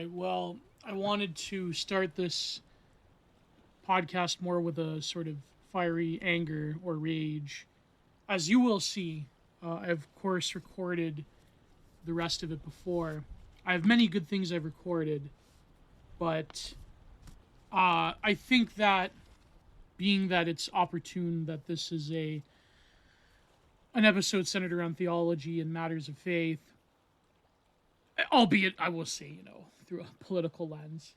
right. Well, I wanted to start this podcast more with a sort of fiery anger or rage. As you will see, I've of course recorded the rest of it before. I have many good things I've recorded, but I think that being that it's opportune that this is an episode centered around theology and matters of faith, albeit I will say, through a political lens.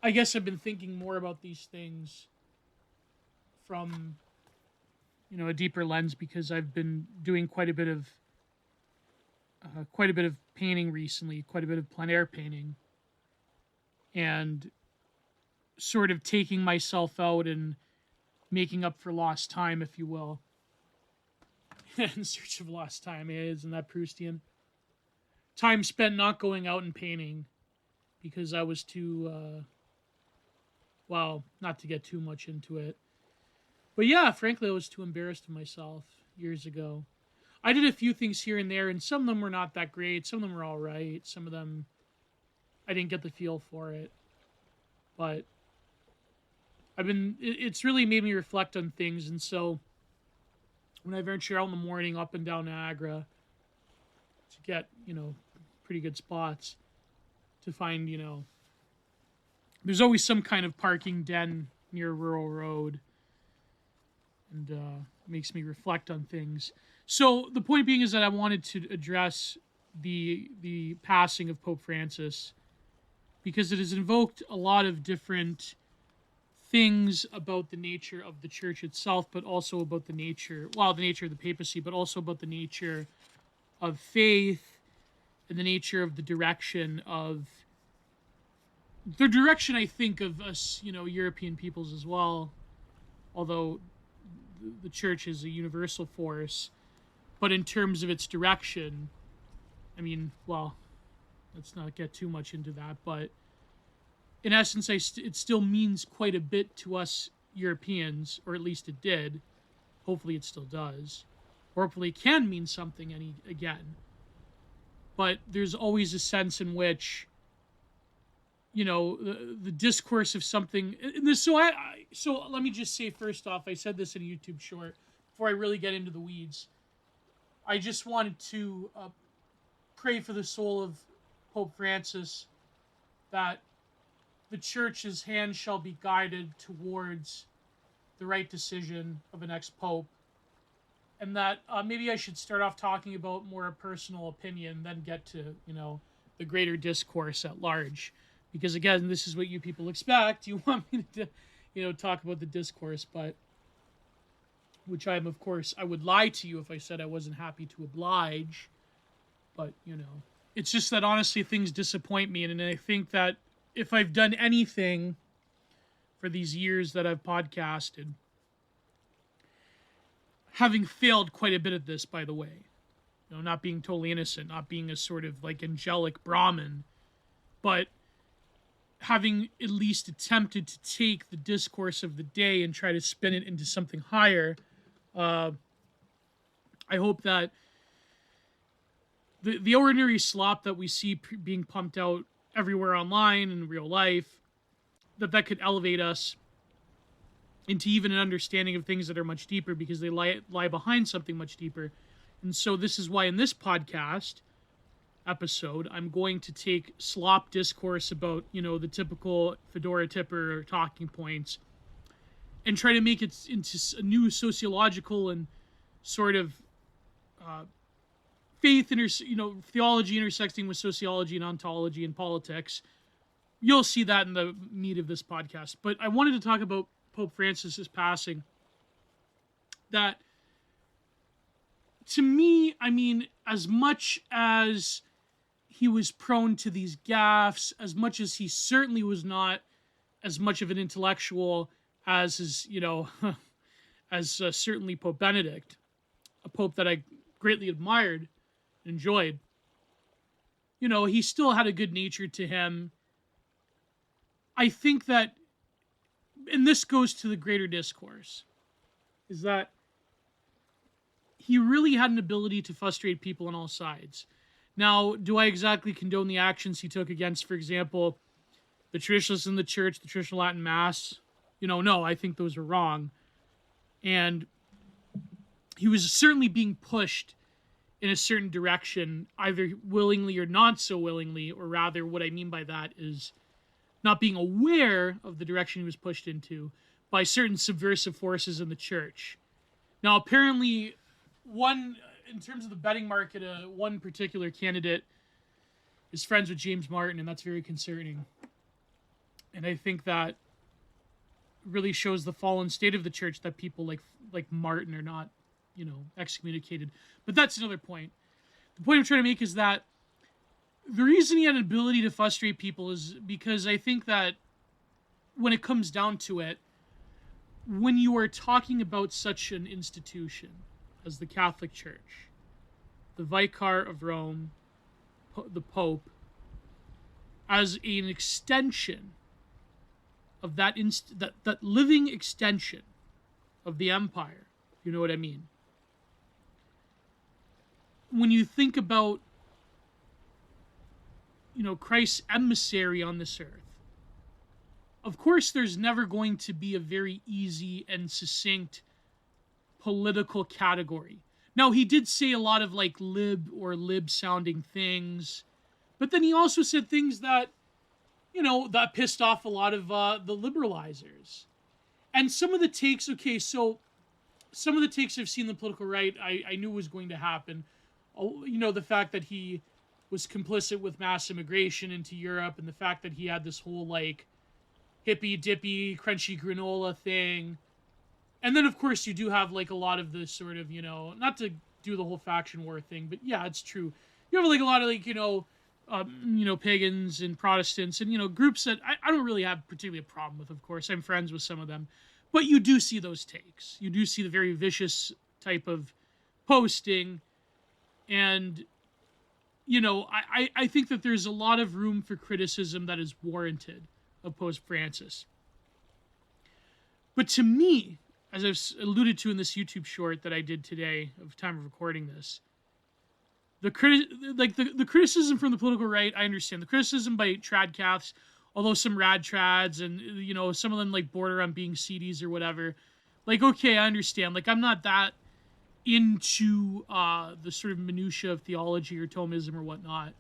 I guess I've been thinking more about these things from, a deeper lens because I've been doing quite a bit of painting recently, quite a bit of plein air painting, and sort of taking myself out and making up for lost time, if you will. In search of lost time, isn't that Proustian? Time spent not going out and painting because I was too, not to get too much into it. But yeah, frankly, I was too embarrassed of myself years ago. I did a few things here and there, and some of them were not that great. Some of them were all right. Some of them, I didn't get the feel for it. But it's really made me reflect on things, and so when I venture out in the morning up and down Niagara to get, pretty good spots to find, there's always some kind of parking den near a rural road, and makes me reflect on things. So the point being is that I wanted to address the passing of Pope Francis because it has invoked a lot of different things about the nature of the church itself, but also about the nature of the papacy, but also about the nature of faith and the nature of the direction, I think, of us, European peoples as well, although the church is a universal force. But in terms of its direction, let's not get too much into that, but in essence, it still means quite a bit to us Europeans, or at least it did. Hopefully it still does. Hopefully it can mean something again. But there's always a sense in which, the discourse of something. So let me just say first off, I said this in a YouTube short before I really get into the weeds. I just wanted to pray for the soul of Pope Francis, that the church's hand shall be guided towards the right decision of an ex-pope, and that maybe I should start off talking about more a personal opinion, then get to, the greater discourse at large. Because again, this is what you people expect. You want me to, talk about the discourse, but which I would lie to you if I said I wasn't happy to oblige. But, it's just that honestly things disappoint me, and I think that if I've done anything for these years that I've podcasted, having failed quite a bit at this, by the way, not being totally innocent, not being a sort of like angelic Brahmin, but having at least attempted to take the discourse of the day and try to spin it into something higher, I hope that the ordinary slop that we see being pumped out everywhere online and in real life, that could elevate us into even an understanding of things that are much deeper, because they lie behind something much deeper. And so this is why in this podcast episode, I'm going to take slop discourse about, the typical fedora tipper talking points and try to make it into a new sociological and sort of faith, theology intersecting with sociology and ontology and politics. You'll see that in the meat of this podcast. But I wanted to talk about Pope Francis's passing. That, to me, as much as he was prone to these gaffes, as much as he certainly was not as much of an intellectual as his, as certainly Pope Benedict, a pope that I greatly admired and enjoyed, he still had a good nature to him. I think that, and this goes to the greater discourse, is that he really had an ability to frustrate people on all sides. Now, do I exactly condone the actions he took against, for example, the traditionalists in the church, the traditional Latin Mass? No, I think those are wrong. And he was certainly being pushed in a certain direction, either willingly or not so willingly, or rather, what I mean by that is not being aware of the direction he was pushed into by certain subversive forces in the church. Now, apparently, in terms of the betting market, one particular candidate is friends with James Martin, and that's very concerning. And I think that really shows the fallen state of the church, that people like Martin are not, excommunicated. But that's another point. The point I'm trying to make is that the reason he had an ability to frustrate people is because I think that when it comes down to it, when you are talking about such an institution as the Catholic Church, the Vicar of Rome, the Pope, as an extension of that living extension of the empire, you know what I mean? When you think about, Christ's emissary on this earth, of course there's never going to be a very easy and succinct political category. Now, he did say a lot of lib sounding things, but then he also said things that, that pissed off a lot of the liberalizers. And some of the takes, some of the takes I've seen in the political right, I knew was going to happen. The fact that he was complicit with mass immigration into Europe, and the fact that he had this whole hippy dippy crunchy granola thing. And then of course you do have a lot of this sort of, not to do the whole faction war thing, but yeah, it's true. You have a lot of pagans and Protestants and, groups that I don't really have particularly a problem with, of course. I'm friends with some of them. But you do see those takes. You do see the very vicious type of posting. And, I think that there's a lot of room for criticism that is warranted of Pope Francis. But to me, as I've alluded to in this YouTube short that I did today, of time of recording this, the criticism from the political right, I understand. The criticism by trad Caths, although some rad trads and, some of them border on being CDs or whatever, okay, I understand. I'm not that into the sort of minutia of theology or Thomism or whatnot.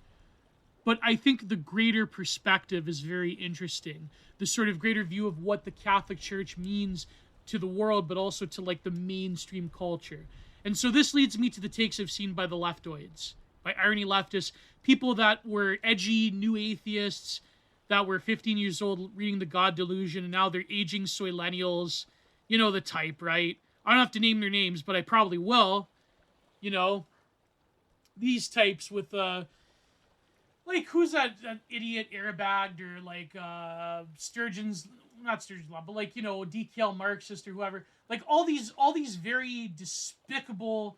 But I think the greater perspective is very interesting. The sort of greater view of what the Catholic Church means to the world, but also to the mainstream culture. And so this leads me to the takes I've seen by the leftoids, by irony leftists, people that were edgy new atheists, that were 15 years old reading The God Delusion, and now they're aging soillennials. You know the type, right? I don't have to name their names, but I probably will. These types with, who's that idiot airbagged, or Sturgeon's, not Sturgeon's Law, but DKL Marxist or whoever. All these very despicable,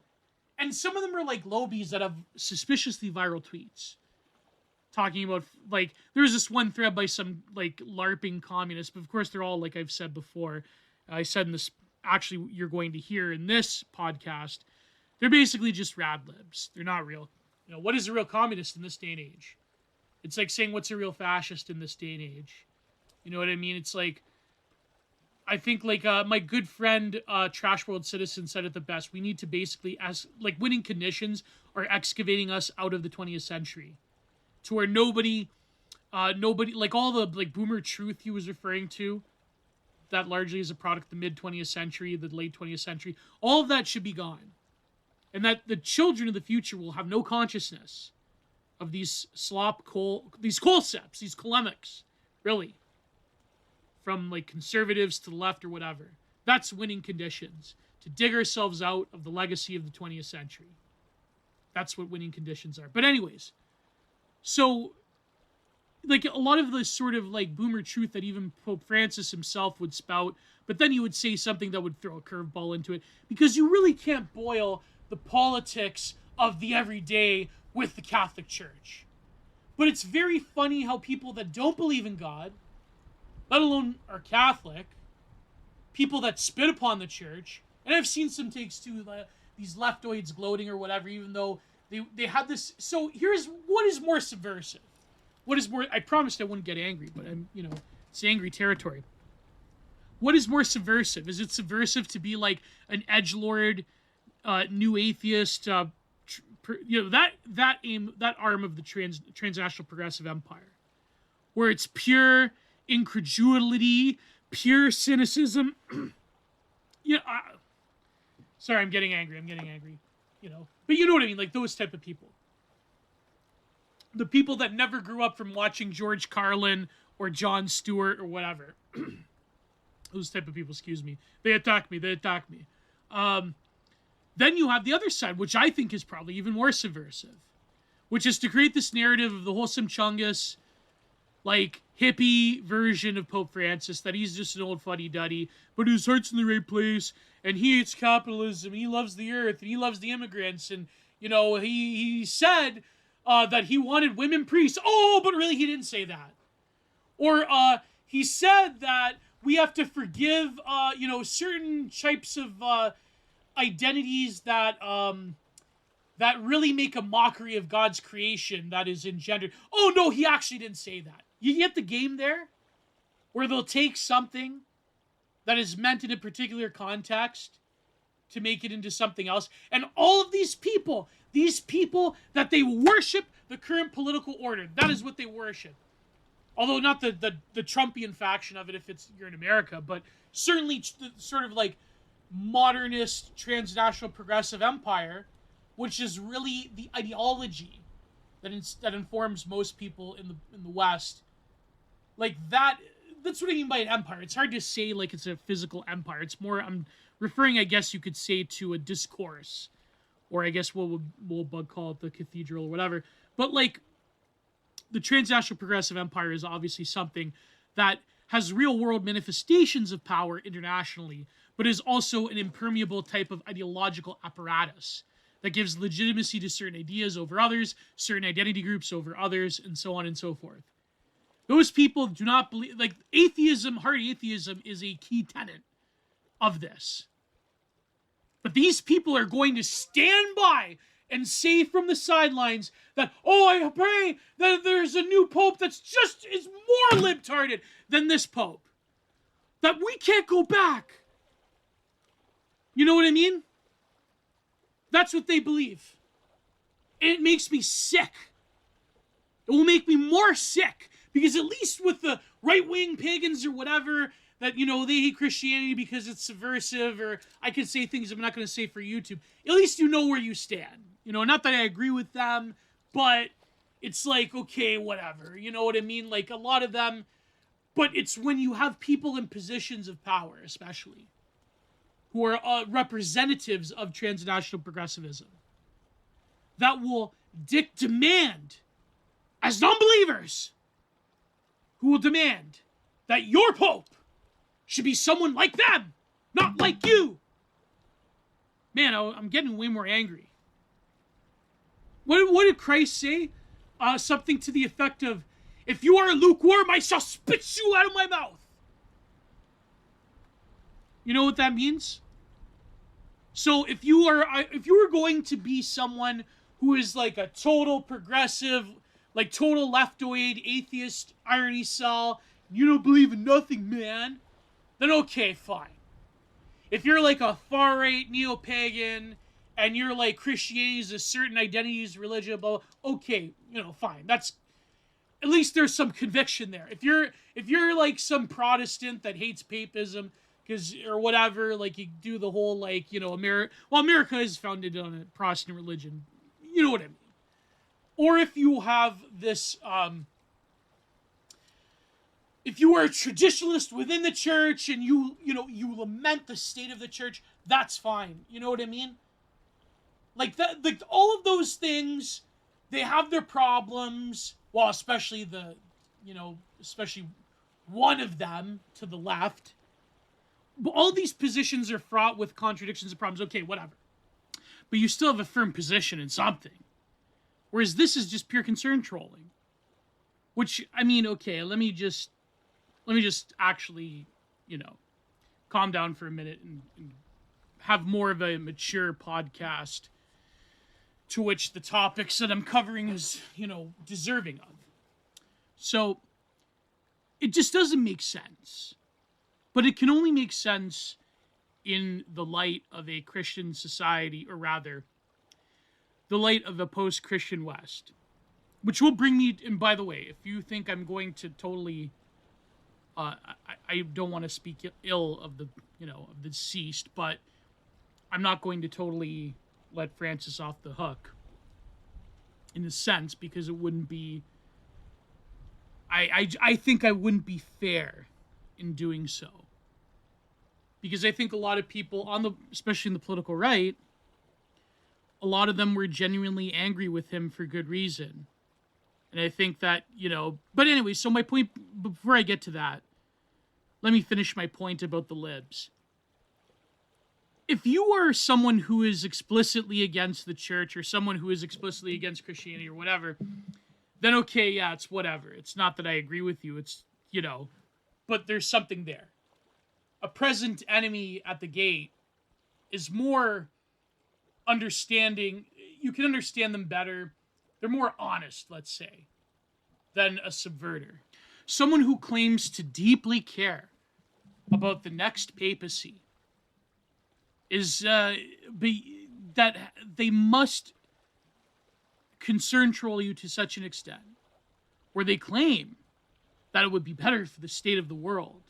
and some of them are lobies that have suspiciously viral tweets. Talking about, there was this one thread by some, LARPing communists, but of course they're all, I've said before, I said in this, actually you're going to hear in this podcast, they're basically just rad libs. They're not real. What is a real communist in this day and age? It's like saying what's a real fascist in this day and age. You know what I mean? It's I think my good friend Trash World Citizen said it the best. We need to basically, as winning conditions are excavating us out of the 20th century, to where nobody, all the boomer truth he was referring to, that largely is a product of the mid 20th century, the late 20th century. All of that should be gone, and that the children of the future will have no consciousness of these these concepts, these polemics, really, from conservatives to the left or whatever. That's winning conditions, to dig ourselves out of the legacy of the 20th century. That's what winning conditions are. But anyways, so a lot of the sort of boomer truth that even Pope Francis himself would spout, but then he would say something that would throw a curveball into it, because you really can't boil the politics of the everyday with the Catholic Church. But it's very funny how people that don't believe in God, let alone are Catholic, people that spit upon the church, and I've seen some takes too, these leftoids gloating or whatever, even though They had this. So here's what is more subversive. What is more? I promised I wouldn't get angry, but I'm, it's angry territory. What is more subversive? Is it subversive to be like an edgelord, new atheist, that arm of the transnational progressive empire, where it's pure incredulity, pure cynicism? Sorry, I'm getting angry. But you know what I mean, like those type of people. The people that never grew up from watching George Carlin or Jon Stewart or whatever. Those type of people, excuse me. They attack me. Then you have the other side, which I think is probably even more subversive, which is to create this narrative of the wholesome Chungus, like, hippie version of Pope Francis, that he's just an old fuddy-duddy, but his heart's in the right place, and he hates capitalism, and he loves the earth, and he loves the immigrants, and, he said that he wanted women priests. Oh, but really he didn't say that. Or he said that we have to forgive, certain types of identities that really make a mockery of God's creation that is engendered. Oh, no, he actually didn't say that. You get the game there? Where they'll take something that is meant in a particular context to make it into something else. And all of these people that they worship the current political order, that is what they worship. Although not the Trumpian faction of it if you're in America, but certainly the sort of like modernist transnational progressive empire, which is really the ideology that informs most people in the West. Like that's what I mean by an empire. It's hard to say like it's a physical empire. It's more, I'm referring, I guess you could say, to a discourse, or I guess we'll call it the cathedral or whatever. But like, the transnational progressive empire is obviously something that has real world manifestations of power internationally, but is also an impermeable type of ideological apparatus that gives legitimacy to certain ideas over others, certain identity groups over others, and so on and so forth. Those people do not believe, like, hard atheism is a key tenet of this. But these people are going to stand by and say from the sidelines that, oh, I pray that there's a new pope that's is more libtarded than this pope. That we can't go back. You know what I mean? That's what they believe. And it makes me sick. It will make me more sick. Because at least with the right-wing pagans or whatever, that, they hate Christianity because it's subversive, or I could say things I'm not going to say for YouTube. At least you know where you stand. Not that I agree with them, but it's like, okay, whatever. You know what I mean? Like, a lot of them. But it's when you have people in positions of power, especially, who are representatives of transnational progressivism, that will demand, as non-believers, who will demand that your pope should be someone like them, not like you. Man, I'm getting way more angry. What did Christ say? Something to the effect of, if you are lukewarm, I shall spit you out of my mouth. You know what that means? So if you were going to be someone who is like a total progressive, like total leftoid, atheist, irony cell, you don't believe in nothing, man, then okay, fine. If you're like a far-right neo-pagan, and you're like, Christianity is a certain identity's religion, blah, blah, okay, fine. That's, at least there's some conviction there. If you're like some Protestant that hates papism, or whatever, like you do the whole like, America is founded on a Protestant religion. You know what I mean? Or if you have this, if you are a traditionalist within the church and you lament the state of the church, that's fine. You know what I mean? Like that, like all of those things, they have their problems. Well, especially especially one of them to the left. But all these positions are fraught with contradictions and problems. Okay, whatever. But you still have a firm position in something. Whereas this is just pure concern trolling. Which, I mean, okay, let me just actually, calm down for a minute and have more of a mature podcast. to which the topics that I'm covering is, deserving of. So it just doesn't make sense. But it can only make sense in the light of a Christian society, or rather, the light of a post-Christian West. Which will bring me, and by the way, if you think I'm going to totally, I don't want to speak ill of the, of the deceased, but I'm not going to totally let Francis off the hook, in a sense, because it wouldn't be, I think I wouldn't be fair in doing so. Because I think a lot of people, especially in the political right, a lot of them were genuinely angry with him for good reason. And I think that, but anyway, so my point, before I get to that, let me finish my point about the libs. If you are someone who is explicitly against the church, or someone who is explicitly against Christianity or whatever, then okay, yeah, it's whatever. It's not that I agree with you, it's, but there's something there. A present enemy at the gate is more understanding. You can understand them better. They're more honest, let's say, than a subverter. Someone who claims to deeply care about the next papacy is that they must control you to such an extent where they claim that it would be better for the state of the world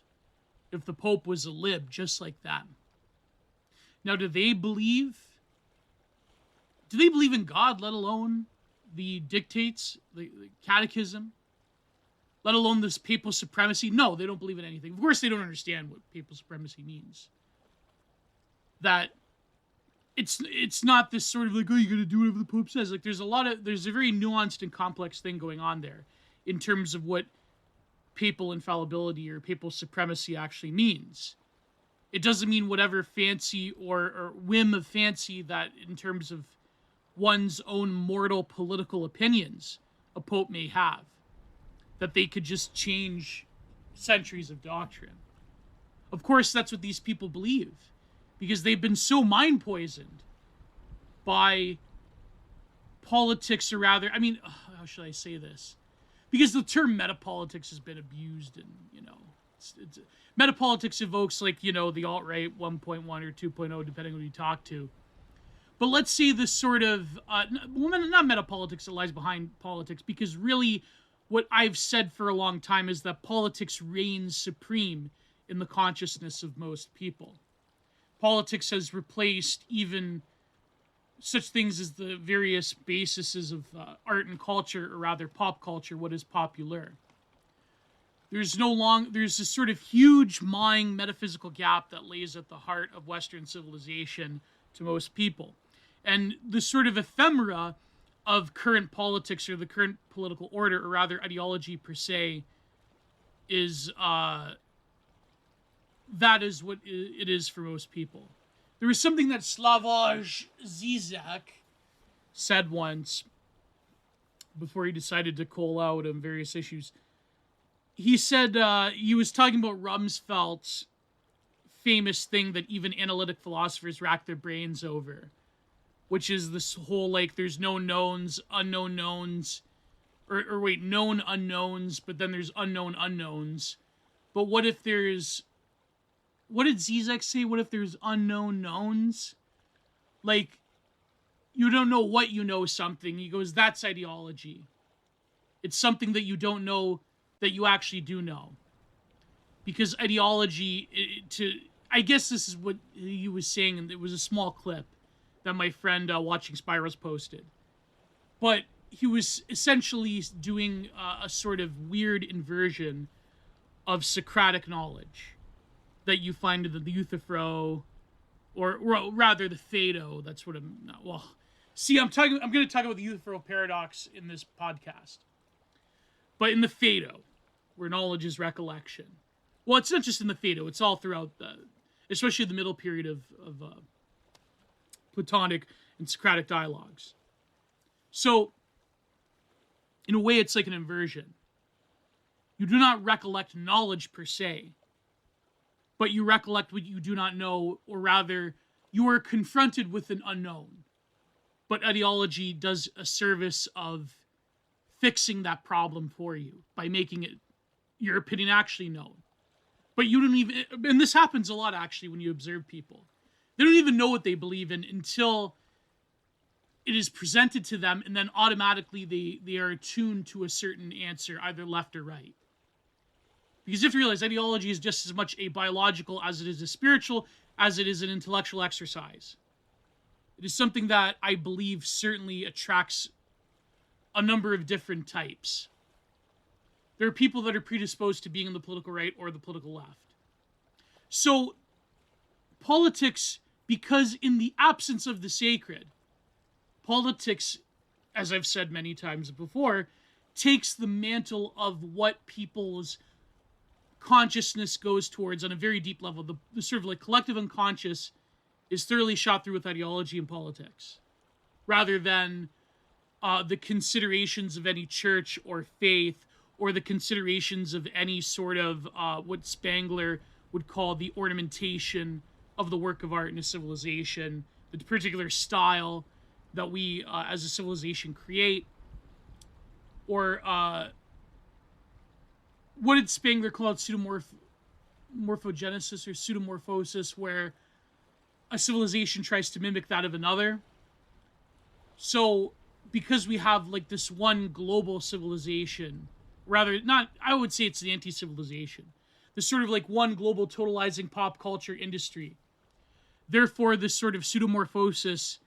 if the Pope was a lib just like them. Now, do they believe in God, let alone the dictates, the catechism, let alone this papal supremacy? No, they don't believe in anything. Of course, they don't understand what papal supremacy means. That it's not this sort of like, oh, you gotta do whatever the Pope says. Like, there's a very nuanced and complex thing going on there in terms of what papal infallibility or papal supremacy actually means. It doesn't mean whatever fancy or whim of fancy that in terms of one's own mortal political opinions a pope may have, that they could just change centuries of doctrine. Of course, that's what these people believe, because they've been so mind poisoned by politics, or rather, how should I say this? Because the term metapolitics has been abused, and, metapolitics evokes, like, the alt-right 1.1 or 2.0, depending on who you talk to. But let's say this sort of, not metapolitics that lies behind politics, because really what I've said for a long time is that politics reigns supreme in the consciousness of most people. Politics has replaced even such things as the various bases of art and culture, or rather pop culture, what is popular. There's this sort of huge mind metaphysical gap that lays at the heart of Western civilization to most people. And the sort of ephemera of current politics, or the current political order, or rather ideology per se, is that is what it is for most people. There was something that Slavoj Zizek said once before he decided to call out on various issues. He said he was talking about Rumsfeld's famous thing that even analytic philosophers rack their brains over, which is this whole, like, there's no knowns, unknown knowns, or wait, known unknowns, but then there's unknown unknowns. But what if there's, what did Zizek say? What if there's unknown knowns? Like, you don't know what you know something. He goes, that's ideology. It's something that you don't know that you actually do know. Because ideology, I guess this is what he was saying, and it was a small clip that my friend Watching Spirals posted. But he was essentially doing a sort of weird inversion of Socratic knowledge that you find in the Euthyphro, or rather the Phaedo. That's what I'm not. Well, see, I'm going to talk about the Euthyphro paradox in this podcast. But in the Phaedo, where knowledge is recollection. Well, it's not just in the Phaedo. It's all throughout, especially the middle period of Platonic and Socratic dialogues. So, in a way, it's like an inversion. You do not recollect knowledge per se, but you recollect what you do not know, or rather, you are confronted with an unknown. but ideology does a service of fixing that problem for you by making it your opinion actually known. But you don't even, and this happens a lot actually when you observe people. They don't even know what they believe in until it is presented to them, and then automatically they are attuned to a certain answer, either left or right. Because you have to realize ideology is just as much a biological as it is a spiritual, as it is an intellectual exercise. It is something that I believe certainly attracts a number of different types. There are people that are predisposed to being on the political right or the political left. So, politics, because in the absence of the sacred, politics, as I've said many times before, takes the mantle of what people's consciousness goes towards on a very deep level. The sort of like collective unconscious is thoroughly shot through with ideology and politics, rather than the considerations of any church or faith, or the considerations of any sort of what Spangler would call the ornamentation of the work of art in a civilization, the particular style that we as a civilization create, or what did Spangler call it, pseudomorphogenesis or pseudomorphosis, where a civilization tries to mimic that of another. So because we have like this one global civilization, rather not, I would say it's an anti-civilization, this sort of like one global totalizing pop culture industry. Therefore, this sort of pseudomorphosis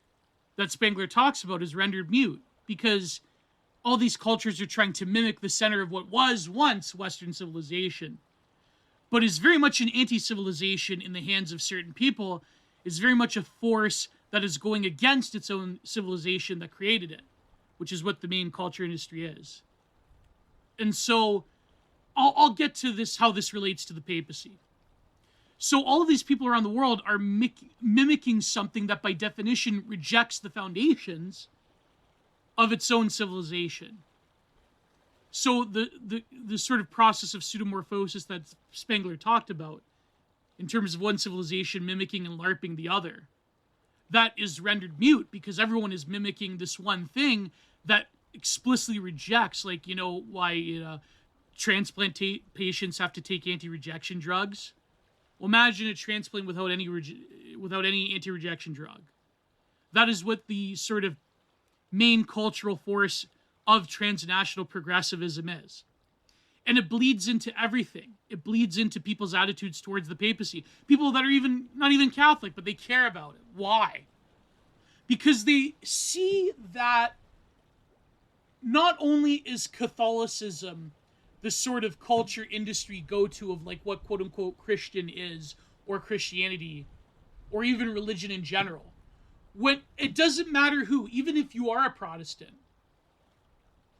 that Spangler talks about is rendered mute, because all these cultures are trying to mimic the center of what was once Western civilization, but is very much an anti-civilization in the hands of certain people, is very much a force that is going against its own civilization that created it, which is what the main culture industry is. And so I'll get to this, how this relates to the papacy. So all of these people around the world are mimicking something that by definition rejects the foundations of its own civilization. So the sort of process of pseudomorphosis that Spangler talked about, in terms of one civilization mimicking and LARPing the other, that is rendered mute because everyone is mimicking this one thing that explicitly rejects, like, you know, why transplant patients have to take anti-rejection drugs. Well, imagine a transplant without any anti-rejection drug. That is what the sort of main cultural force of transnational progressivism is. And it bleeds into everything. It bleeds into people's attitudes towards the papacy. People that are not even Catholic, but they care about it. Why? Because they see that not only is Catholicism the sort of culture industry go-to of like what quote-unquote Christian is, or Christianity, or even religion in general. When it doesn't matter who, even if you are a Protestant,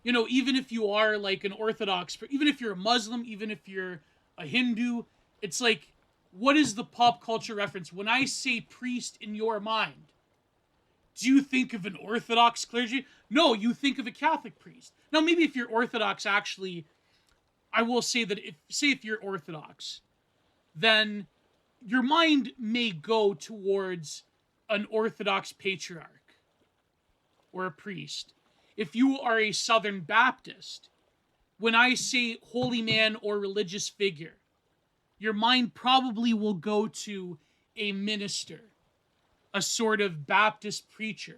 you know, even if you are like an Orthodox, even if you're a Muslim, even if you're a Hindu, it's like, what is the pop culture reference? When I say priest in your mind, do you think of an Orthodox clergy? No, you think of a Catholic priest. Now, maybe if you're Orthodox, actually, I will say that if you're Orthodox, then your mind may go towards an Orthodox patriarch or a priest. If you are a Southern Baptist, when I say holy man or religious figure, your mind probably will go to a minister, a sort of Baptist preacher.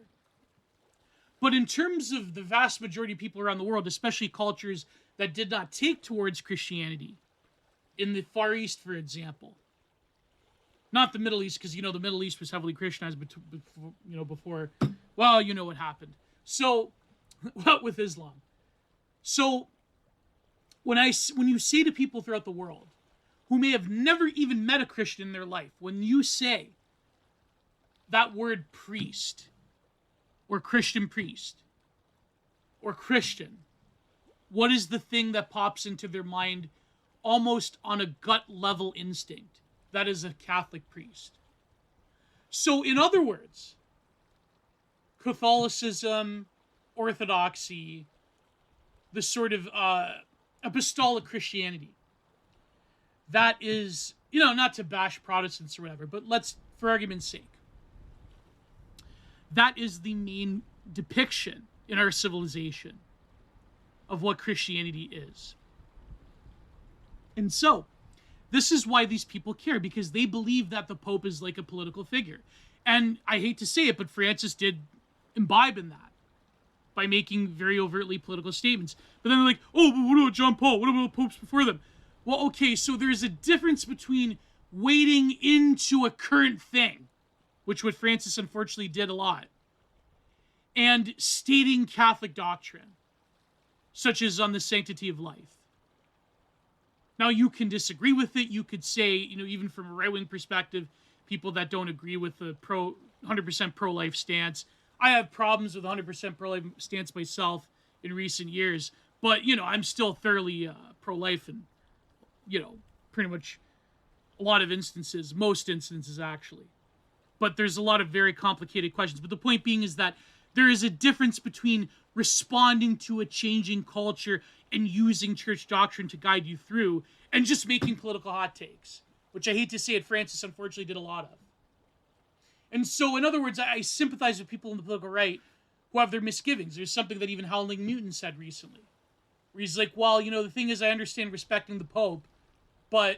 But in terms of the vast majority of people around the world, especially cultures that did not take towards Christianity, in the Far East, for example, not the Middle East, because, you know, the Middle East was heavily Christianized before, well, you know what happened. So, what with Islam? So, when you say to people throughout the world who may have never even met a Christian in their life, when you say that word priest, or Christian priest, or Christian, what is the thing that pops into their mind almost on a gut level instinct? That is a Catholic priest. So, in other words, Catholicism, Orthodoxy, the sort of apostolic Christianity, that is, you know, not to bash Protestants or whatever, but let's, for argument's sake, that is the main depiction in our civilization of what Christianity is. And so, this is why these people care, because they believe that the Pope is like a political figure. And I hate to say it, but Francis did imbibe in that by making very overtly political statements. But then they're like, oh, but what about John Paul? What about the popes before them? Well, okay, so there's a difference between wading into a current thing, which what Francis unfortunately did a lot, and stating Catholic doctrine, such as on the sanctity of life. Now, you can disagree with it. You could say, even from a right-wing perspective, people that don't agree with the 100% pro-life stance. I have problems with 100% pro-life stance myself in recent years, but, I'm still thoroughly pro-life in, pretty much a lot of instances, most instances actually. But there's a lot of very complicated questions. But the point being is that there is a difference between responding to a changing culture and using church doctrine to guide you through and just making political hot takes, which I hate to say it, Francis unfortunately did a lot of. And so, in other words, I sympathize with people in the political right who have their misgivings. There's something that even Howling Newton said recently, where he's like, well, the thing is, I understand respecting the Pope, but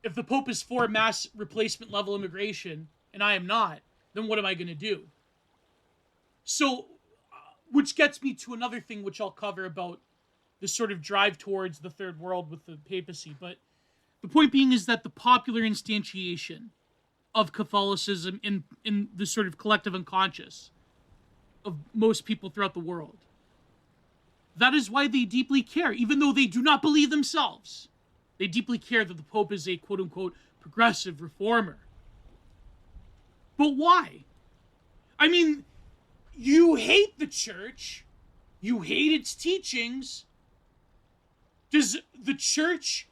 if the Pope is for mass replacement level immigration and I am not, then what am I going to do? So, which gets me to another thing which I'll cover about this sort of drive towards the third world with the papacy. But the point being is that the popular instantiation of Catholicism in the sort of collective unconscious of most people throughout the world, that is why they deeply care, even though they do not believe themselves. They deeply care that the Pope is a quote-unquote progressive reformer. But why? I mean, you hate the church. You hate its teachings. Does the church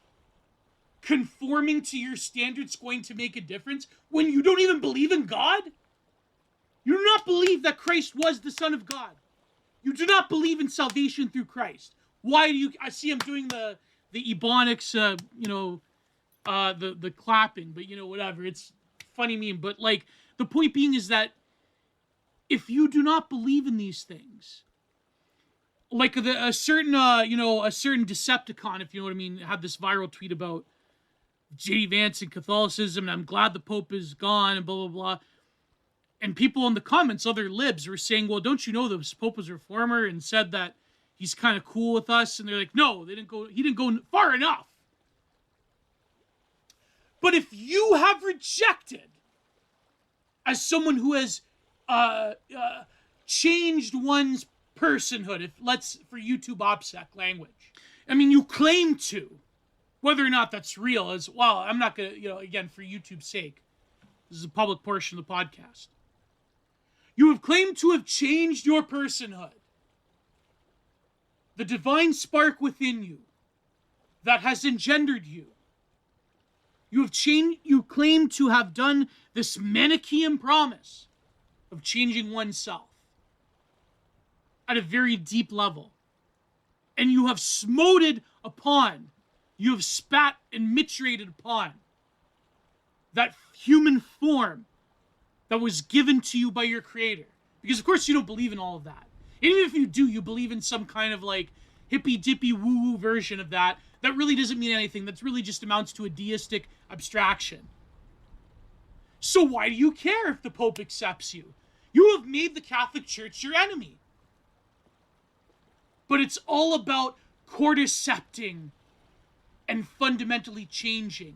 conforming to your standards going to make a difference when you don't even believe in God? You do not believe that Christ was the Son of God. You do not believe in salvation through Christ. Why do you... I see I'm doing the Ebonics, the clapping, but whatever. It's funny meme. But the point being is that if you do not believe in these things, like a certain Decepticon, if you know what I mean, had this viral tweet about J.D. Vance and Catholicism, and I'm glad the Pope is gone, and blah, blah, blah. And people in the comments, other libs, were saying, well, don't you know the Pope was a reformer and said that he's kind of cool with us? And they're like, no, he didn't go far enough. But if you have rejected, as someone who has changed one's personhood, for YouTube OPSEC language, I mean, you claim to, whether or not that's real is, well, I'm not going to, again, for YouTube's sake, this is a public portion of the podcast. You have claimed to have changed your personhood. The divine spark within you that has engendered you. You claim to have done this Manichaean promise of changing oneself at a very deep level. And you have smoted upon, you have spat and micturated upon that human form that was given to you by your Creator. Because of course you don't believe in all of that. And even if you do, you believe in some kind of hippy-dippy woo-woo version of that really doesn't mean anything. That really just amounts to a deistic abstraction. So why do you care if the Pope accepts you? You have made the Catholic Church your enemy. But it's all about cordycepting and fundamentally changing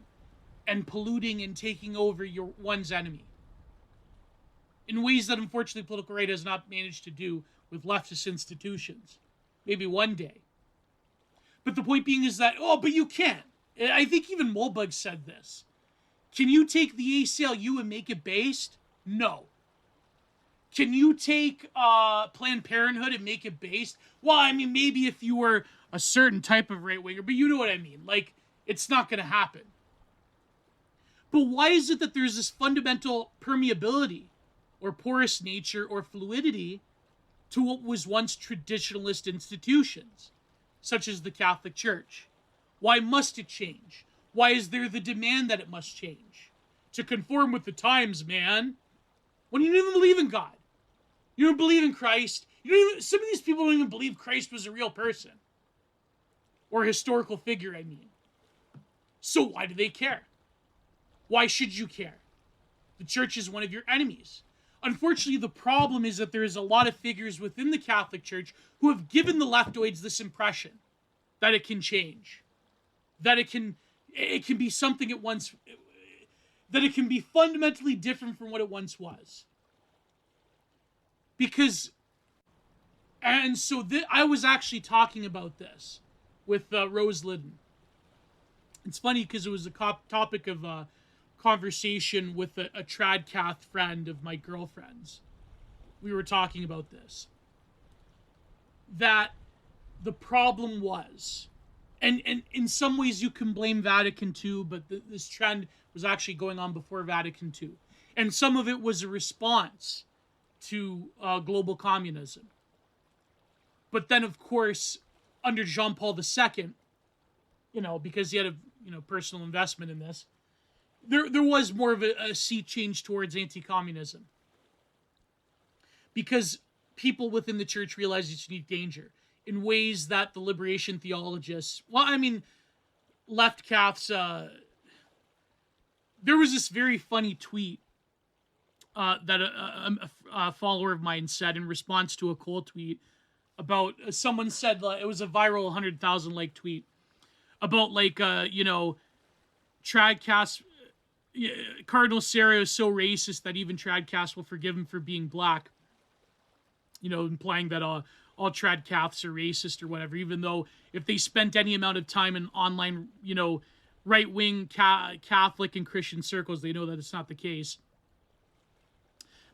and polluting and taking over one's enemy in ways that unfortunately political right has not managed to do with leftist institutions. Maybe one day. But the point being is that, but you can't. I think even Mulbug said this. Can you take the ACLU and make it based? No. Can you take Planned Parenthood and make it based? Well, I mean, maybe if you were a certain type of right-winger, but you know what I mean. It's not going to happen. But why is it that there's this fundamental permeability or porous nature or fluidity to what was once traditionalist institutions, such as the Catholic Church? Why must it change? Why is there the demand that it must change? To conform with the times, man. When you don't even believe in God. You don't believe in Christ. Some of these people don't even believe Christ was a real person. Or a historical figure, I mean. So why do they care? Why should you care? The church is one of your enemies. Unfortunately, the problem is that there is a lot of figures within the Catholic Church who have given the leftoids this impression that it can change. That it can be something it once... that it can be fundamentally different from what it once was. Because... And so I was actually talking about this with Rose Liddon. It's funny because it was a topic of conversation with a tradcath friend of my girlfriend's. We were talking about this. That the problem was, and in some ways you can blame Vatican II, but this trend was actually going on before Vatican II. And some of it was a response to global communism. But then, of course, under Jean Paul II, because he had a personal investment in this, there was more of a sea change towards anti-communism. Because people within the church realized its unique danger in ways that the liberation theologists, left Caths, there was this very funny tweet that a follower of mine said in response to a Cole tweet about, someone said, it was a viral 100,000 like tweet, about Tradcast, Cardinal Sarah is so racist that even Tradcast will forgive him for being black. Implying that all Tradcaths are racist or whatever, even though if they spent any amount of time in online, right-wing Catholic and Christian circles, they know that it's not the case.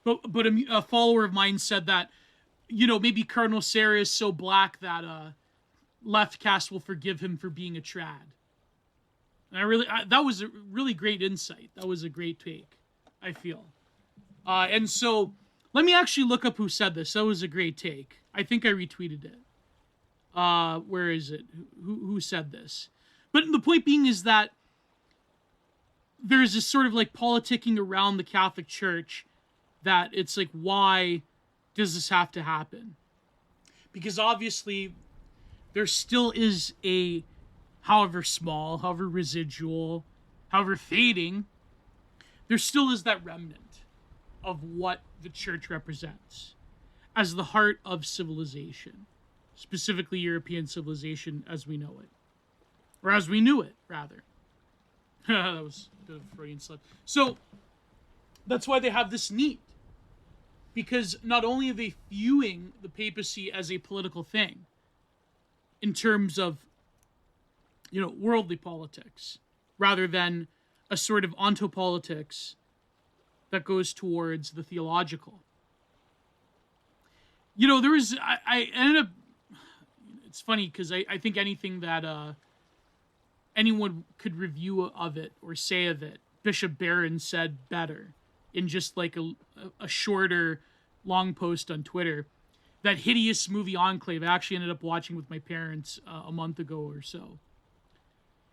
But a follower of mine said that, maybe Cardinal Sarah is so black that left cast will forgive him for being a trad. And that was a really great insight. That was a great take, I feel. And so let me actually look up who said this. That was a great take. I think I retweeted it. Where is it? Who said this? But the point being is that there's this sort of politicking around the Catholic Church that it's why does this have to happen? Because obviously there still is a, however small, however residual, however fading, there still is that remnant of what the church represents as the heart of civilization, specifically European civilization as we know it. Or as we knew it, rather. That was a bit of a Freudian slip. So, that's why they have this need. Because not only are they viewing the papacy as a political thing, in terms of, worldly politics, rather than a sort of ontopolitics that goes towards the theological. I ended up, it's funny because I think anything that anyone could review of it or say of it, Bishop Barron said better in just a shorter, long post on Twitter. That hideous movie Enclave, I actually ended up watching with my parents a month ago or so.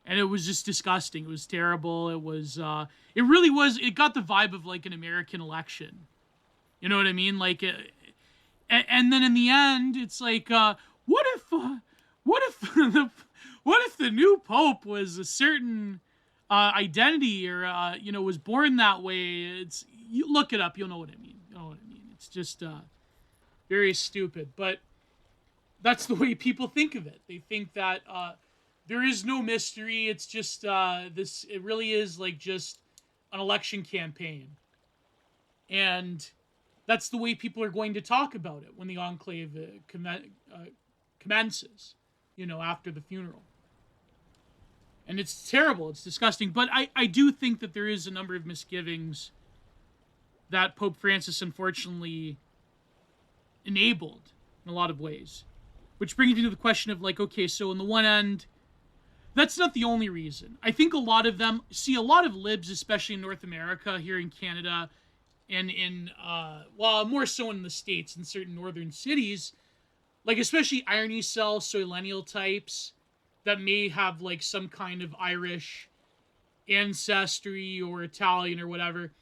And it was just disgusting. It was terrible. It was, it really was, it got the vibe of an American election. You know what I mean? And then in the end, it's what if the new pope was a certain identity or, was born that way? You look it up. You'll know what I mean. It's just very stupid. But that's the way people think of it. They think that there is no mystery. It's just it really is just an election campaign. And that's the way people are going to talk about it when the enclave commences, after the funeral. And it's terrible. It's disgusting. But I do think that there is a number of misgivings that Pope Francis, unfortunately, enabled in a lot of ways. Which brings me to the question of, okay, so on the one end, that's not the only reason. I think a lot of them, a lot of libs, especially in North America, here in Canada, and in, more so in the States, in certain northern cities, especially irony cell, soilenial types, that may have, some kind of Irish ancestry, or Italian, or whatever,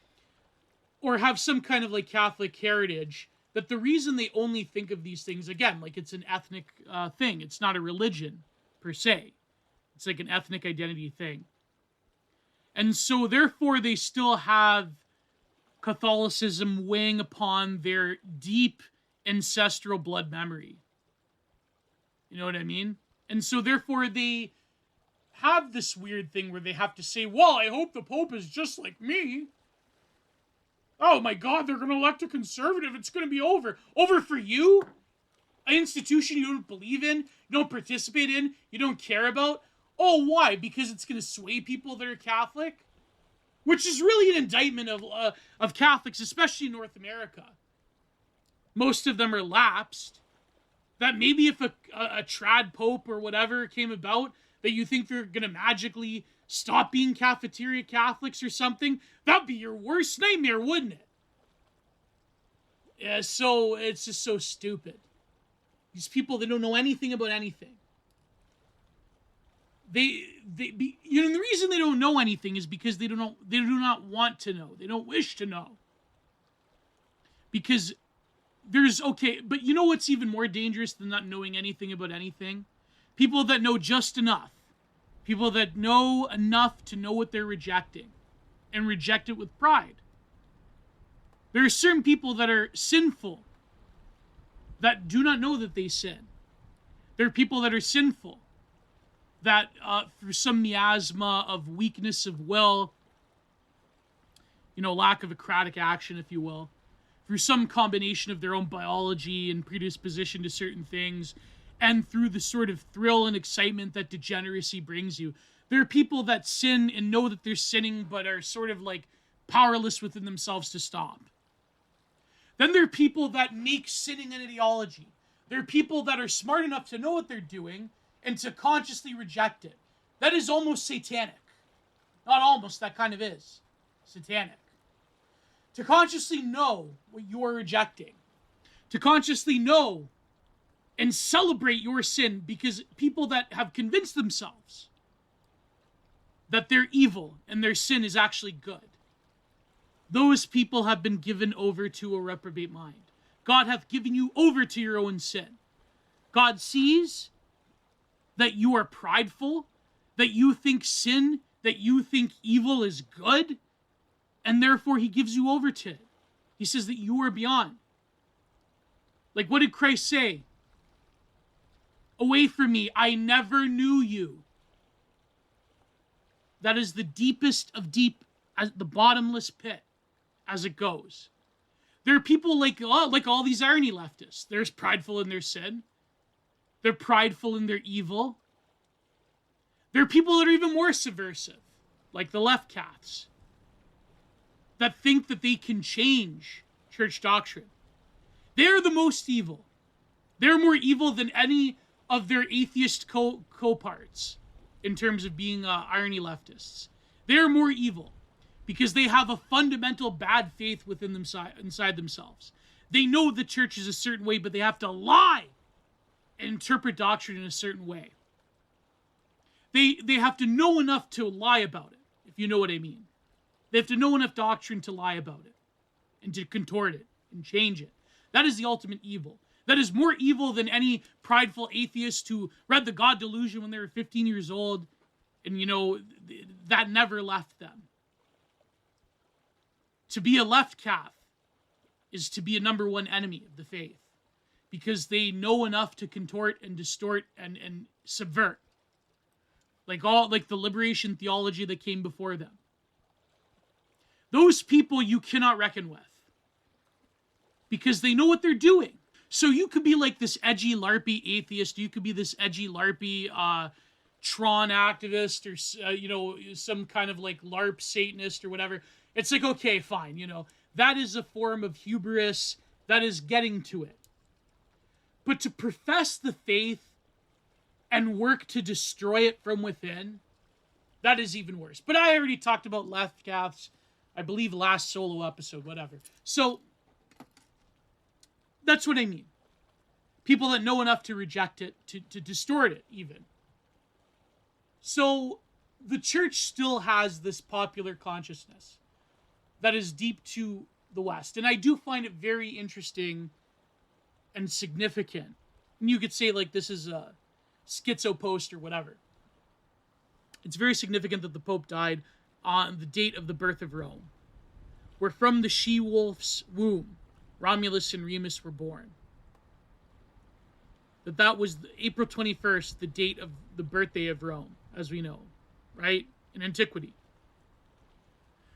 or have some kind of, Catholic heritage, that the reason they only think of these things, again, like it's an ethnic thing, it's not a religion per se. It's like an ethnic identity thing. And so therefore they still have Catholicism weighing upon their deep ancestral blood memory. You know what I mean? And so therefore they have this weird thing where they have to say, well, I hope the Pope is just like me. Oh my God, they're going to elect a conservative. It's going to be over. Over for you? An institution you don't believe in, you don't participate in, you don't care about? Oh, why? Because it's going to sway people that are Catholic? Which is really an indictment of Catholics, especially in North America. Most of them are lapsed. That maybe if a trad pope or whatever came about, that you think they're going to magically stop being cafeteria Catholics or something, that'd be your worst nightmare, wouldn't it? Yeah, so it's just so stupid. These people, they don't know anything about anything. The reason they don't know anything is because they do not want to know. They don't wish to know. Because but you know what's even more dangerous than not knowing anything about anything? People that know just enough. People that know enough to know what they're rejecting and reject it with pride. There are certain people that are sinful that do not know that they sin. There are people that are sinful that through some miasma of weakness of will, lack of acratic action, if you will, through some combination of their own biology and predisposition to certain things, and through the sort of thrill and excitement that degeneracy brings you. There are people that sin and know that they're sinning, but are sort of like powerless within themselves to stop. Then there are people that make sinning an ideology. There are people that are smart enough to know what they're doing and to consciously reject it. That is almost satanic. Not almost, that kind of is. Satanic. To consciously know what you are rejecting. To consciously know and celebrate your sin, because people that have convinced themselves that they're evil and their sin is actually good, those people have been given over to a reprobate mind. God hath given you over to your own sin. God sees that you are prideful, that you think sin, that you think evil is good, and therefore he gives you over to it. He says that you are beyond. Like, what did Christ say? Away from me, I never knew you. That is the deepest of deep, as the bottomless pit, as it goes. There are people like all these irony leftists. They're prideful in their sin. They're prideful in their evil. There are people that are even more subversive, like the left Caths, that think that they can change church doctrine. They're the most evil. They're more evil than any of their atheist co-parts in terms of being irony leftists. They're more evil because they have a fundamental bad faith within inside themselves. They know the church is a certain way, but they have to lie and interpret doctrine in a certain way. They have to know enough to lie about it, if you know what I mean. They have to know enough doctrine to lie about it and to contort it and change it. That is the ultimate evil. That is more evil than any prideful atheist who read the God Delusion when they were 15 years old and, that never left them. To be a left Cath is to be a number one enemy of the faith because they know enough to contort and distort and subvert. Like the liberation theology that came before them. Those people you cannot reckon with because they know what they're doing. So you could be like this edgy LARPy atheist. You could be this edgy LARPy Tron activist or, some kind of like LARP Satanist or whatever. It's like, okay, fine. That is a form of hubris. That is getting to it. But to profess the faith and work to destroy it from within, that is even worse. But I already talked about left Caths, I believe last solo episode, whatever. So that's what I mean. People that know enough to reject it, to distort it even. So the church still has this popular consciousness that is deep to the West. And I do find it very interesting and significant. And you could say, like, this is a schizo post or whatever. It's very significant that the Pope died on the date of the birth of Rome, where from the she-wolf's womb, Romulus and Remus were born. That was April 21st, the date of the birthday of Rome, as we know, right? In antiquity.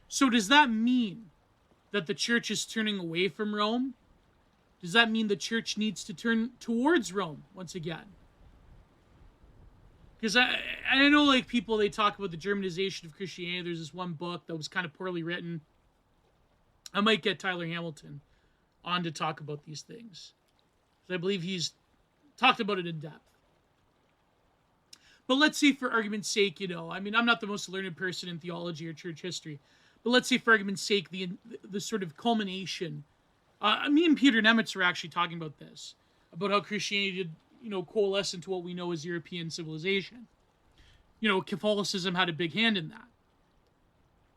So does that mean that the church is turning away from Rome? Does that mean the church needs to turn towards Rome once again? Because I know, like, people, they talk about the Germanization of Christianity. There's this one book that was kind of poorly written. I might get Tyler Hamilton on to talk about these things, because I believe he's talked about it in depth. But let's say, for argument's sake, you know, I mean, I'm not the most learned person in theology or church history, but let's say, for argument's sake, the sort of culmination. Me and Peter Nemitz were actually talking about this, about how Christianity did, you know, coalesce into what we know as European civilization. You know, Catholicism had a big hand in that.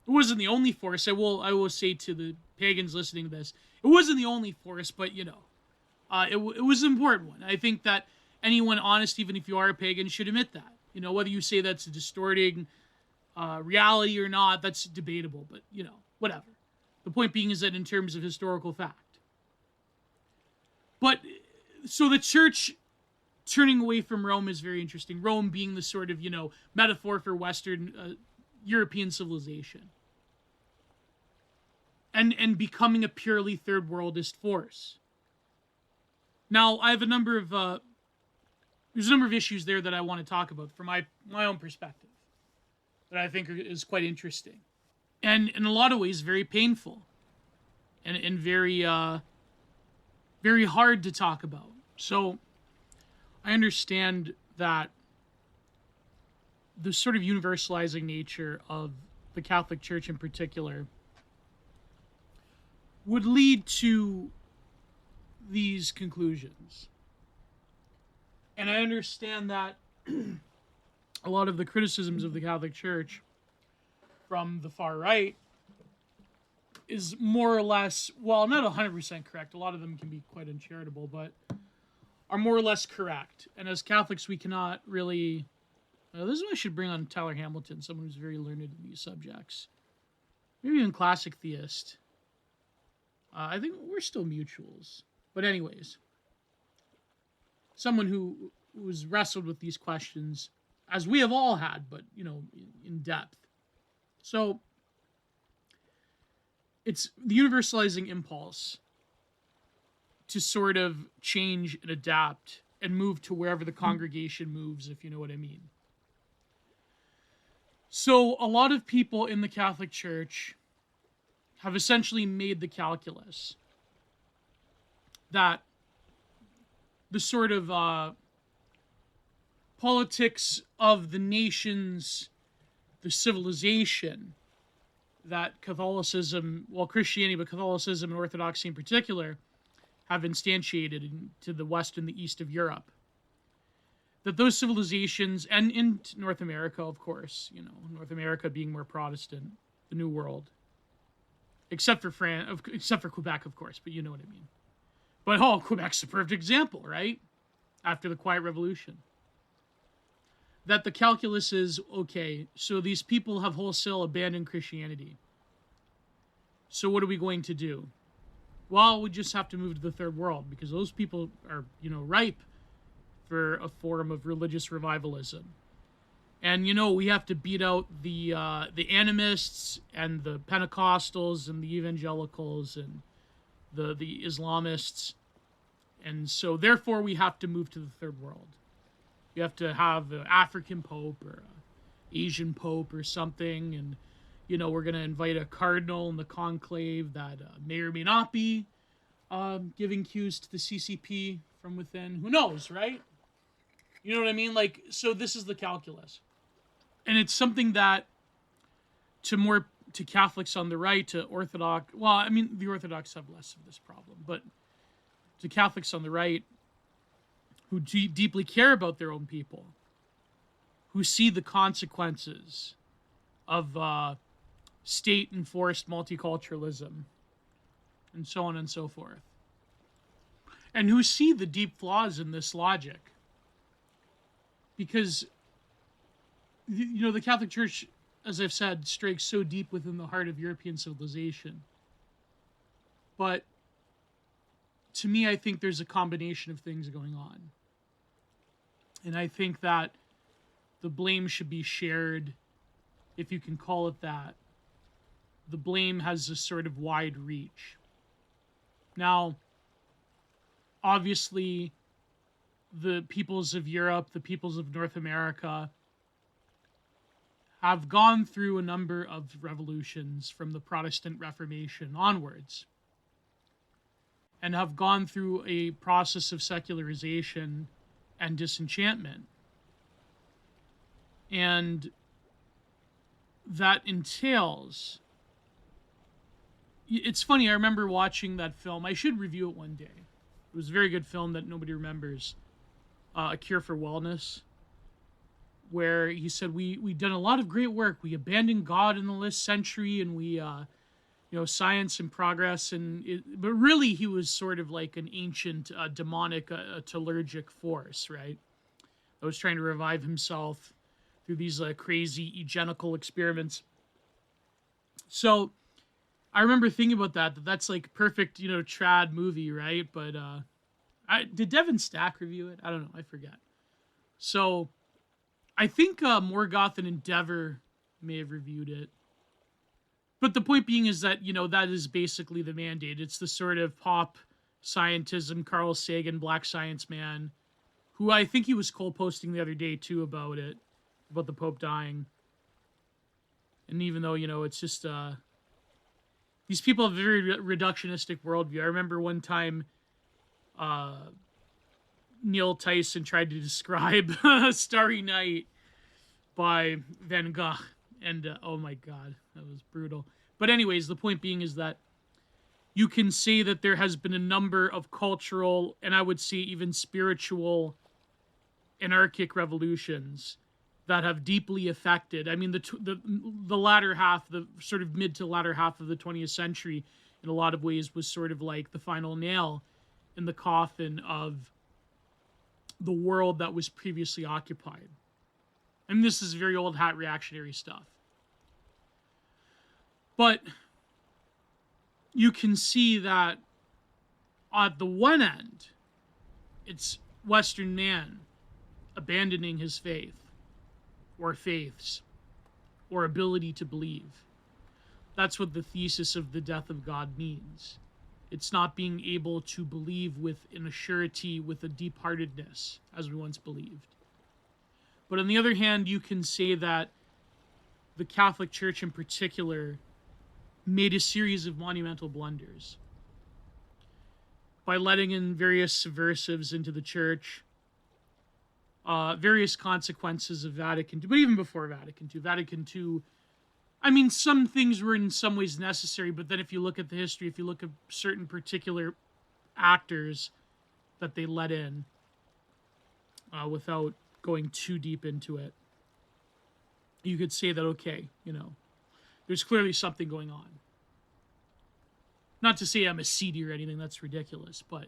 It wasn't the only force. I will say to the pagans listening to this, it wasn't the only force, but, you know, it was an important one. I think that anyone honest, even if you are a pagan, should admit that. You know, whether you say that's distorting reality or not, that's debatable, but, you know, whatever. The point being is that in terms of historical fact. But, so the church turning away from Rome is very interesting. Rome being the sort of, you know, metaphor for Western European civilization. And becoming a purely third worldist force. Now, I have a number of, there's a number of issues there that I want to talk about from my own perspective that I think is quite interesting. And in a lot of ways, very painful. And very, very hard to talk about. So, I understand that the sort of universalizing nature of the Catholic Church in particular would lead to these conclusions. And I understand that a lot of the criticisms of the Catholic Church from the far right is more or less, well, not 100% correct. A lot of them can be quite uncharitable, but are more or less correct. And as Catholics, we cannot really... this is why I should bring on Tyler Hamilton, someone who's very learned in these subjects. Maybe even classic theist. I think we're still mutuals. But anyways, someone who was wrestled with these questions, as we have all had, but, you know, in depth. So, it's the universalizing impulse to sort of change and adapt and move to wherever the congregation moves, if you know what I mean. So a lot of people in the Catholic Church have essentially made the calculus that the sort of politics of the nations, the civilization that Catholicism, well, Christianity, but Catholicism and Orthodoxy in particular, have instantiated into the West and the East of Europe. That those civilizations, and in North America, of course, you know, North America being more Protestant, the New World, except for Quebec, of course, but you know what I mean. But, Quebec's the perfect example, right? After the Quiet Revolution. That the calculus is, okay, so these people have wholesale abandoned Christianity. So what are we going to do? Well, we just have to move to the third world, because those people are, you know, ripe for a form of religious revivalism. And, you know, we have to beat out the animists and the Pentecostals and the evangelicals and the Islamists. And so, therefore, we have to move to the third world. You have to have an African Pope or an Asian Pope or something. And, you know, we're going to invite a cardinal in the conclave that may or may not be giving cues to the CCP from within. Who knows, right? You know what I mean? Like, so this is the calculus. And it's something that to Catholics on the right, to Orthodox, well, I mean, the Orthodox have less of this problem, but to Catholics on the right who deeply care about their own people, who see the consequences of state-enforced multiculturalism, and so on and so forth. and who see the deep flaws in this logic. Because, the Catholic Church, as I've said, strikes so deep within the heart of European civilization. But to me, I think there's a combination of things going on. And I think that the blame should be shared, if you can call it that. The blame has a sort of wide reach. Now, obviously, the peoples of Europe, the peoples of North America, have gone through a number of revolutions from the Protestant Reformation onwards, and have gone through a process of secularization and disenchantment. And that entails... It's funny, I remember watching that film. I should review it one day. It was a very good film that nobody remembers. A Cure for Wellness, where he said, we've done a lot of great work. We abandoned God in the last century, and we, science and progress. But really, he was sort of like an ancient, demonic, telurgic force, right? That was trying to revive himself through these crazy eugenical experiments. So I remember thinking about that's like perfect, trad movie, right? But did Devin Stack review it? I don't know. I forget. So I think Morgoth and Endeavor may have reviewed it. But the point being is that, that is basically the mandate. It's the sort of pop scientism, Carl Sagan, Black Science Man, who I think he was posting the other day too about it, about the Pope dying. And even though, it's just... these people have a very reductionistic worldview. I remember one time Neil Tyson tried to describe Starry Night by Van Gogh. And oh my God, that was brutal. But anyways, the point being is that you can say that there has been a number of cultural, and I would say even spiritual, anarchic revolutions that have deeply affected. I mean, the latter half, the sort of mid to latter half of the 20th century, in a lot of ways, was sort of like the final nail in the coffin of the world that was previously occupied. And this is very old hat reactionary stuff. But you can see that at the one end, it's Western man abandoning his faith, or faiths, or ability to believe. That's what the thesis of the death of God means. It's not being able to believe with an assurity, with a deep-heartedness, as we once believed. But on the other hand, you can say that the Catholic Church in particular made a series of monumental blunders by letting in various subversives into the church, various consequences of Vatican II, but even before Vatican II, I mean, some things were in some ways necessary, but then if you look at the history, if you look at certain particular actors that they let in, without going too deep into it, you could say that, okay, there's clearly something going on. Not to say I'm a seedy or anything, that's ridiculous, but,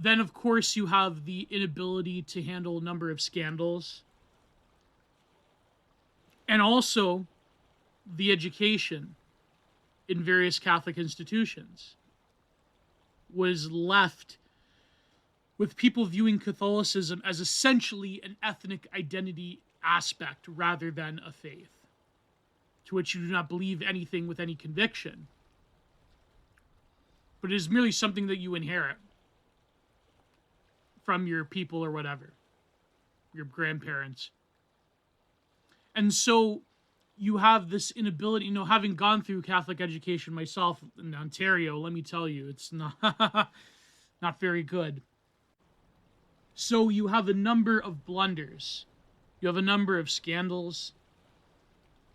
Then, of course, you have the inability to handle a number of scandals. And also the education in various Catholic institutions was left with people viewing Catholicism as essentially an ethnic identity aspect rather than a faith, to which you do not believe anything with any conviction, but it is merely something that you inherit from your people or whatever, your grandparents. And so you have this inability, having gone through Catholic education myself in Ontario, let me tell you, it's not very good. So you have a number of blunders. You have a number of scandals.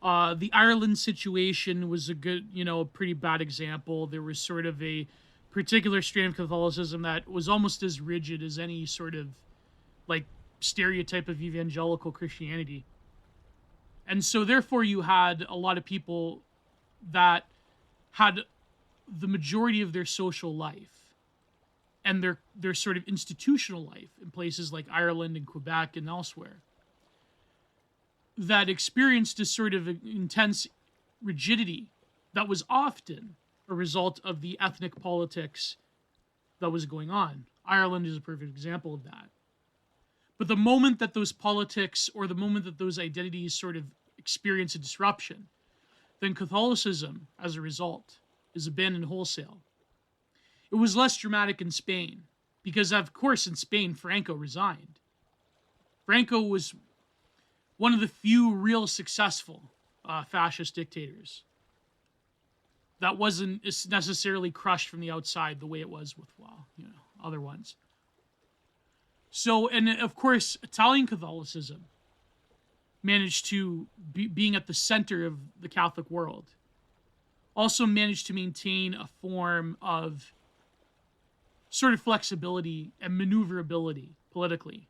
The Ireland situation was a good, a pretty bad example. There was sort of a particular strain of Catholicism that was almost as rigid as any sort of, stereotype of evangelical Christianity. And so therefore you had a lot of people that had the majority of their social life and their sort of institutional life in places like Ireland and Quebec and elsewhere, that experienced a sort of intense rigidity that was often a result of the ethnic politics that was going on. Ireland is a perfect example of that. But the moment that those politics or the moment that those identities sort of experience a disruption, then Catholicism, as a result, is abandoned wholesale. It was less dramatic in Spain, because of course in Spain, Franco resigned. Franco was one of the few real successful fascist dictators that wasn't necessarily crushed from the outside the way it was with, other ones. So, and of course, Italian Catholicism managed to, being at the center of the Catholic world, also managed to maintain a form of sort of flexibility and maneuverability politically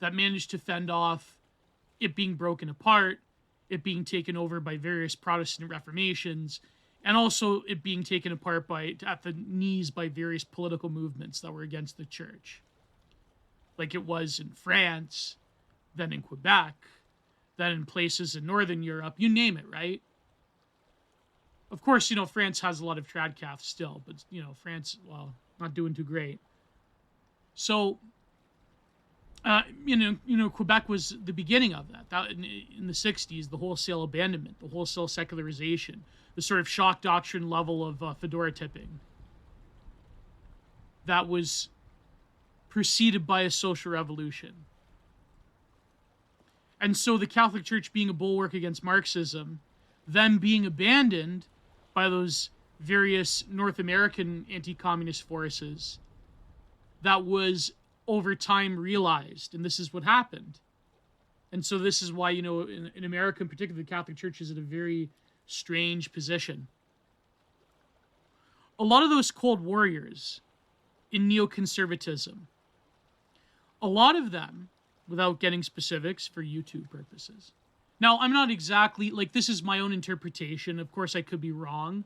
that managed to fend off it being broken apart, it being taken over by various Protestant reformations, and also it being taken apart at the knees by various political movements that were against the church. Like it was in France, then in Quebec, then in places in Northern Europe, you name it, right? Of course, France has a lot of trad-cath still, but, France, well, not doing too great. So, Quebec was the beginning of that. In the 60s, the wholesale abandonment, the wholesale secularization, the sort of shock doctrine level of fedora tipping that was preceded by a social revolution. And so the Catholic Church being a bulwark against Marxism, then being abandoned by those various North American anti-communist forces, that was over time realized, and this is what happened. And so this is why, in America in particular, the Catholic Church is in a very strange position. A lot of those cold warriors in neoconservatism, a lot of them, without getting specifics for YouTube purposes. Now, I'm not exactly, this is my own interpretation. Of course, I could be wrong.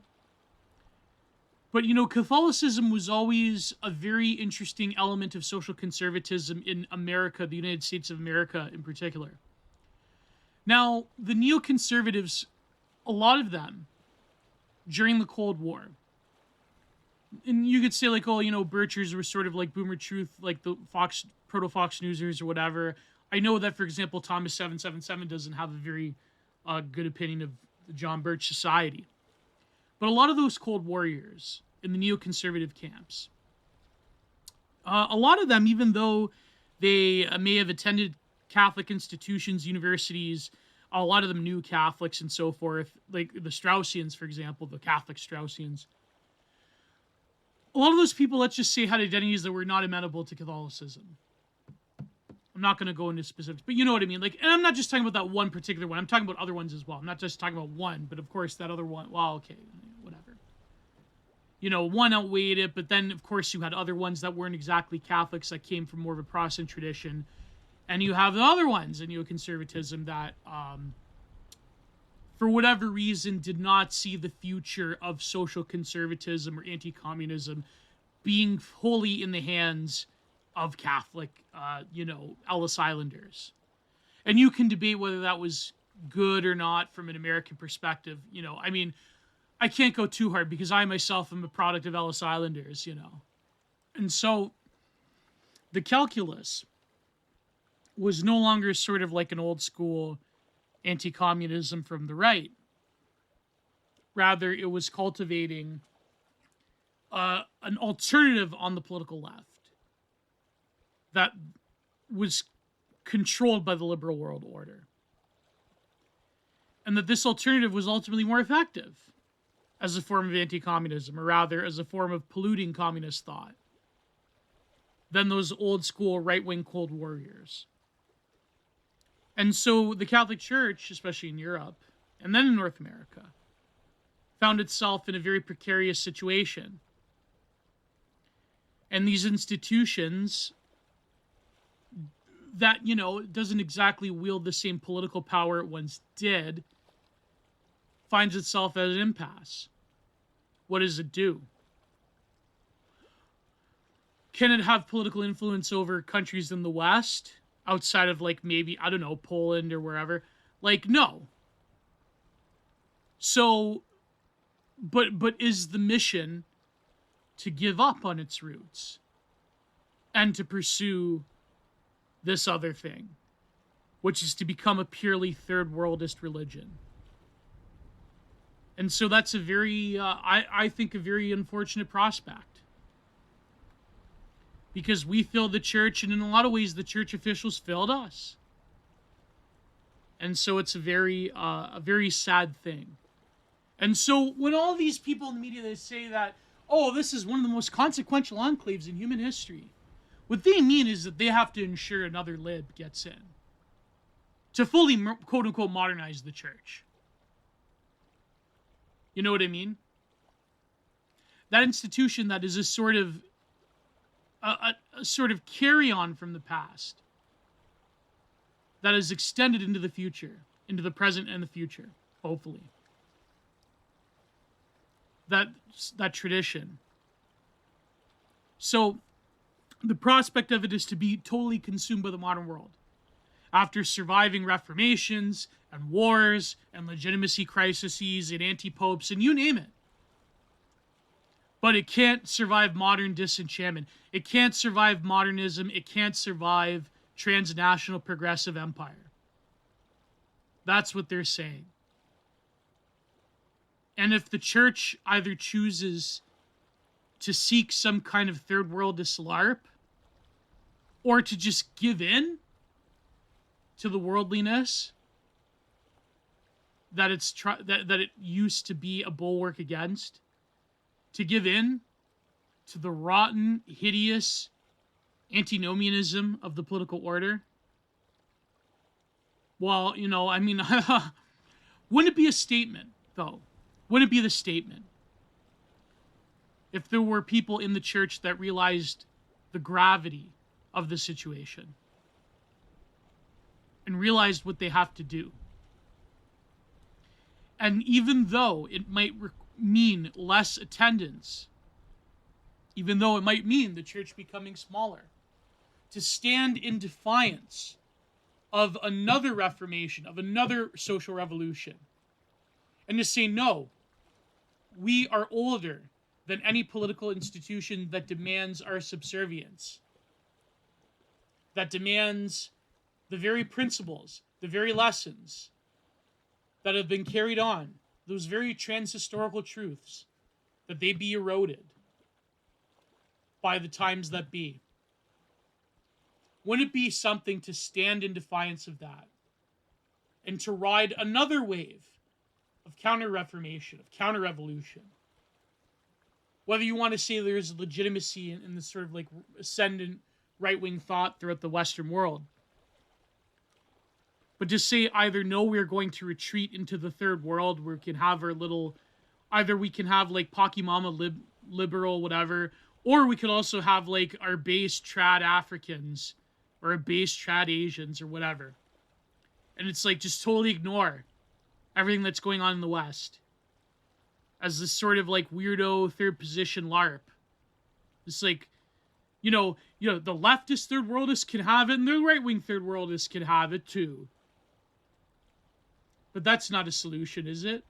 But, Catholicism was always a very interesting element of social conservatism in America, the United States of America in particular. Now, the neoconservatives, a lot of them, during the Cold War, and you could say, Birchers were sort of like Boomer Truth, like the proto-Fox Newsers or whatever. I know that, for example, Thomas 777 doesn't have a very good opinion of the John Birch Society. But a lot of those Cold Warriors in the neoconservative camps, a lot of them, even though they may have attended Catholic institutions, universities, a lot of them knew Catholics and so forth, like the Straussians, for example, the Catholic Straussians. A lot of those people, let's just say, had identities that were not amenable to Catholicism. I'm not going to go into specifics, but you know what I mean. And I'm not just talking about that one particular one. I'm talking about other ones as well. I'm not just talking about one, but of course that other one, well, okay, whatever. One outweighed it, but then, of course, you had other ones that weren't exactly Catholics that came from more of a Protestant tradition. And you have the other ones in neoconservatism that, for whatever reason, did not see the future of social conservatism or anti-communism being wholly in the hands of Catholic, Ellis Islanders. And you can debate whether that was good or not from an American perspective. I can't go too hard because I myself am a product of Ellis Islanders, And so the calculus was no longer sort of like an old school anti-communism from the right. Rather, it was cultivating an alternative on the political left that was controlled by the liberal world order. And that this alternative was ultimately more effective as a form of anti-communism, or rather as a form of polluting communist thought, than those old school right-wing Cold Warriors. And so the Catholic Church, especially in Europe, and then in North America, found itself in a very precarious situation. And these institutions that, doesn't exactly wield the same political power it once did, finds itself at an impasse. What does it do? Can it have political influence over countries in the West outside of like maybe, I don't know, Poland or wherever? Like, no. So, but is the mission to give up on its roots and to pursue this other thing, which is to become a purely third worldist religion? And so that's a very, I think, a very unfortunate prospect. Because we failed the church, and in a lot of ways, the church officials failed us. And so it's a very sad thing. And so when all these people in the media, they say that, oh, this is one of the most consequential enclaves in human history, what they mean is that they have to ensure another lib gets in to fully, quote-unquote, modernize the church. You know what I mean? That institution that is a sort of carry-on from the past that is extended into the future, into the present and the future, hopefully. That tradition. So the prospect of it is to be totally consumed by the modern world. After surviving reformations and wars and legitimacy crises and anti-popes and you name it. But it can't survive modern disenchantment. It can't survive modernism. It can't survive transnational progressive empire. That's what they're saying. And if the church either chooses to seek some kind of third worldist LARP, or to just give in to the worldliness that that it used to be a bulwark against, to give in to the rotten, hideous antinomianism of the political order, well, you know, I mean, wouldn't it be a statement, though? Wouldn't it be the statement if there were people in the church that realized the gravity of the situation and realized what they have to do? And even though it might mean less attendance, even though it might mean the church becoming smaller, to stand in defiance of another reformation, of another social revolution, and to say, no, we are older than any political institution that demands our subservience, that demands the very principles, the very lessons that have been carried on, those very trans-historical truths, that they be eroded by the times that be. Wouldn't it be something to stand in defiance of that and to ride another wave of counter-reformation, of counter-revolution? Whether you want to say there's legitimacy in this sort of like ascendant right-wing thought throughout the Western world, but just say either no, we're going to retreat into the third world where we can have our little, either we can have like Pocky Mama liberal whatever, or we could also have like our base trad Africans or our base trad Asians or whatever. And it's like just totally ignore everything that's going on in the West as this sort of like weirdo third position LARP. It's like, you know, the leftist third worldists can have it and the right-wing third worldists can have it too. But that's not a solution, is it?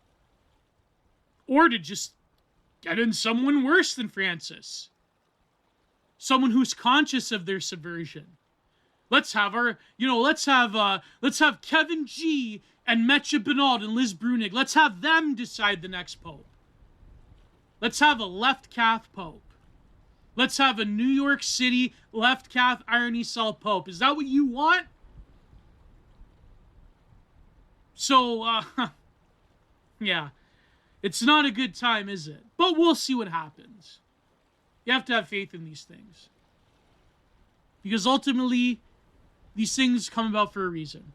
Or to just get in someone worse than Francis. Someone who's conscious of their subversion. Let's have Kevin G and Metja Bernard and Liz Brunig. Let's have them decide the next pope. Let's have a left Cath pope. Let's have a New York City left Cath irony cell pope. Is that what you want? So, yeah, it's not a good time, is it? But we'll see what happens. You have to have faith in these things. Because ultimately, these things come about for a reason.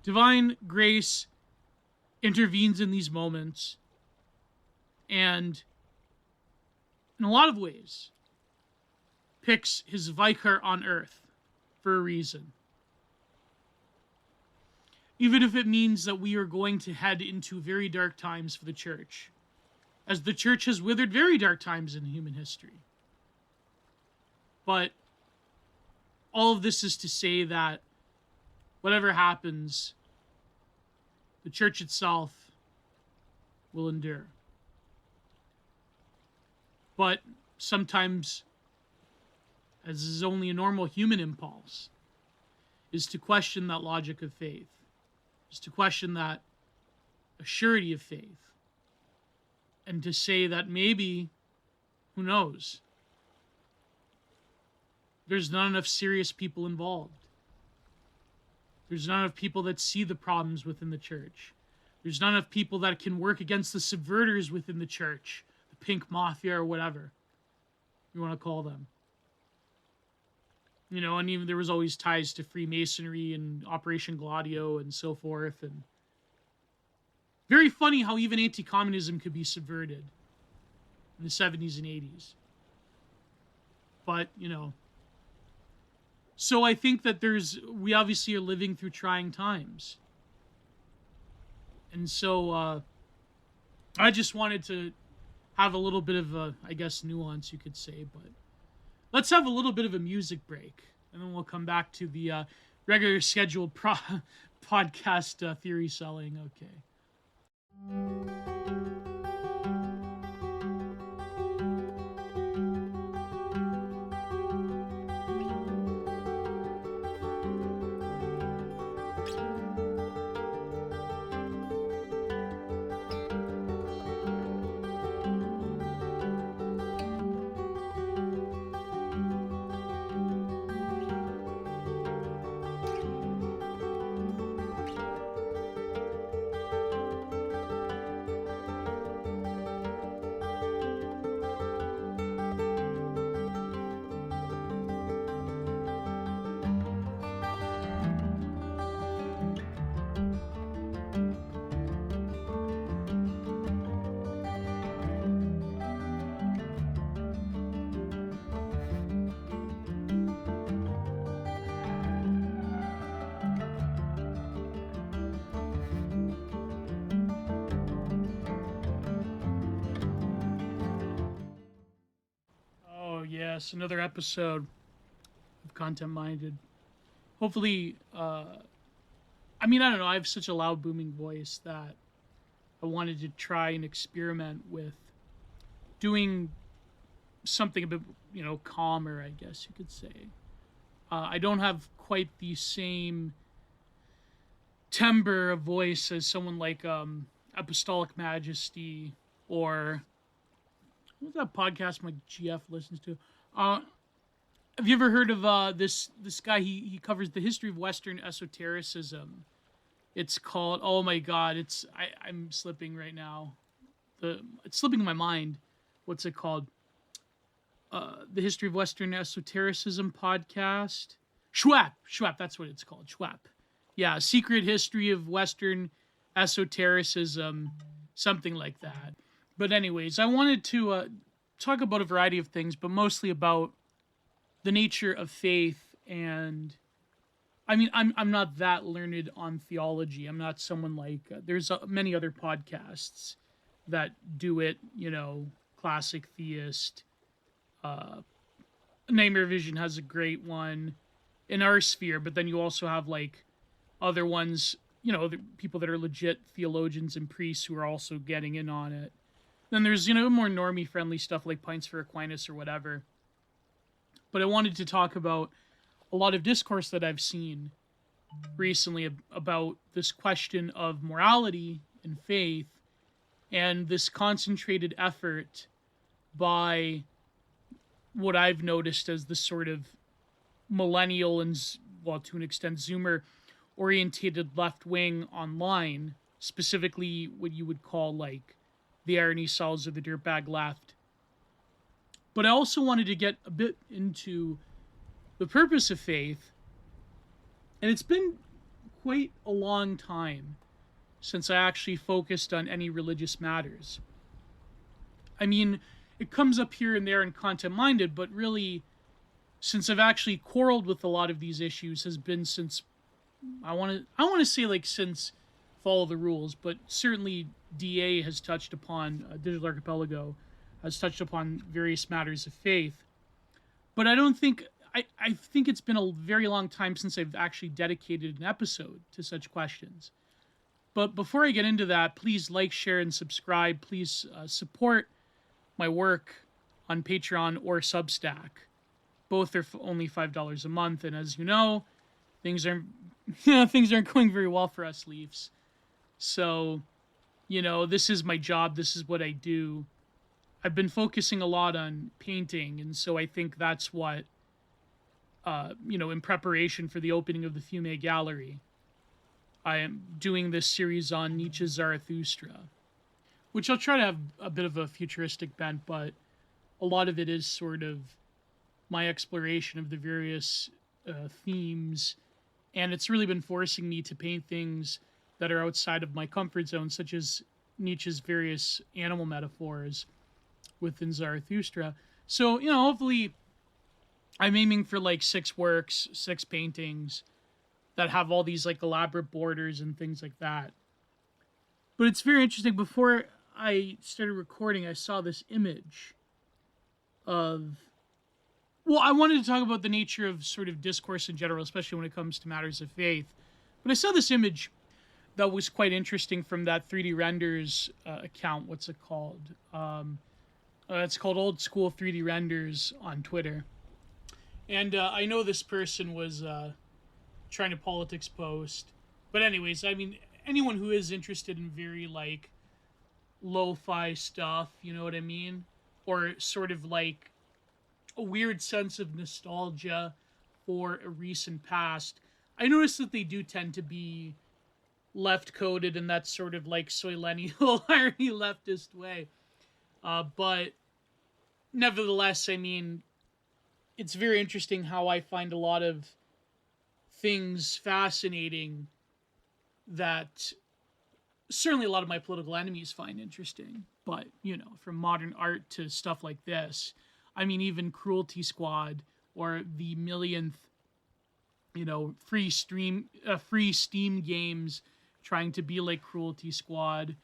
Divine grace intervenes in these moments, and in a lot of ways, picks his vicar on earth for a reason. Even if it means that we are going to head into very dark times for the church, as the church has withered very dark times in human history. But all of this is to say that whatever happens, the church itself will endure. But sometimes, as is only a normal human impulse, is to question that logic of faith, is to question that surety of faith, and to say that maybe, who knows, there's not enough serious people involved. There's not enough people that see the problems within the church. There's not enough people that can work against the subverters within the church, the pink mafia or whatever you want to call them. You know, and even there was always ties to Freemasonry and Operation Gladio and so forth. And very funny how even anti-communism could be subverted in the 70s and 80s. But, you know, so I think that we obviously are living through trying times. And so I just wanted to have a little bit of a, I guess, nuance, you could say. But let's have a little bit of a music break, and then we'll come back to the regular scheduled podcast theory selling. Okay. Yes, another episode of Content Minded. Hopefully, I don't know, I have such a loud, booming voice that I wanted to try and experiment with doing something a bit, calmer, I guess you could say. I don't have quite the same timbre of voice as someone like Apostolic Majesty or what's that podcast my GF listens to? Have you ever heard of this guy? He covers the history of Western esotericism. It's called, oh my god, I'm slipping right now. It's slipping in my mind. What's it called? The History of Western Esotericism podcast. Schwab, that's what it's called. Schwab. Yeah, Secret History of Western Esotericism, something like that. But anyways, I wanted to talk about a variety of things, but mostly about the nature of faith. And I mean, I'm not that learned on theology. I'm not someone like there's many other podcasts that do it. Classic Theist. Name Your Vision has a great one in our sphere, but then you also have like other ones. The people that are legit theologians and priests who are also getting in on it. Then there's, more normie-friendly stuff like Pints for Aquinas or whatever. But I wanted to talk about a lot of discourse that I've seen recently about this question of morality and faith and this concentrated effort by what I've noticed as the sort of millennial and, well, to an extent, Zoomer-orientated left wing online, specifically what you would call, like, the irony cells or the dirtbag left. But I also wanted to get a bit into the purpose of faith. And it's been quite a long time since I actually focused on any religious matters. I mean, it comes up here and there in Content Minded, but really, since I've actually quarreled with a lot of these issues, has been since, I want to say like since Follow the Rules, but certainly DA has touched upon, Digital Archipelago has touched upon various matters of faith. But I don't think I think it's been a very long time since I've actually dedicated an episode to such questions. But before I get into that, please like, share, and subscribe. Please support my work on Patreon or Substack. Both are only $5 a month, and as you know, things aren't things aren't going very well for us Leafs. So, this is my job. This is what I do. I've been focusing a lot on painting, and so I think that's what, in preparation for the opening of the Fiume Gallery, I am doing this series on Nietzsche's Zarathustra, which I'll try to have a bit of a futuristic bent, but a lot of it is sort of my exploration of the various themes, and it's really been forcing me to paint things that are outside of my comfort zone, such as Nietzsche's various animal metaphors within Zarathustra. So, hopefully I'm aiming for like 6 works, 6 paintings that have all these like elaborate borders and things like that. But it's very interesting. Before I started recording, I saw this image of, well, I wanted to talk about the nature of sort of discourse in general, especially when it comes to matters of faith. But I saw this image that was quite interesting from that 3D Renders account. What's it called? It's called Old School 3D Renders on Twitter. And I know this person was trying to politics post. But anyways, I mean, anyone who is interested in very, like, lo-fi stuff, you know what I mean? Or sort of, like, a weird sense of nostalgia for a recent past. I noticed that they do tend to be left-coded in that sort of, like, soillennial, irony leftist way. But nevertheless, I mean, it's very interesting how I find a lot of things fascinating that certainly a lot of my political enemies find interesting. But, from modern art to stuff like this, I mean, even Cruelty Squad or the millionth, free Steam games trying to be like Cruelty Squad.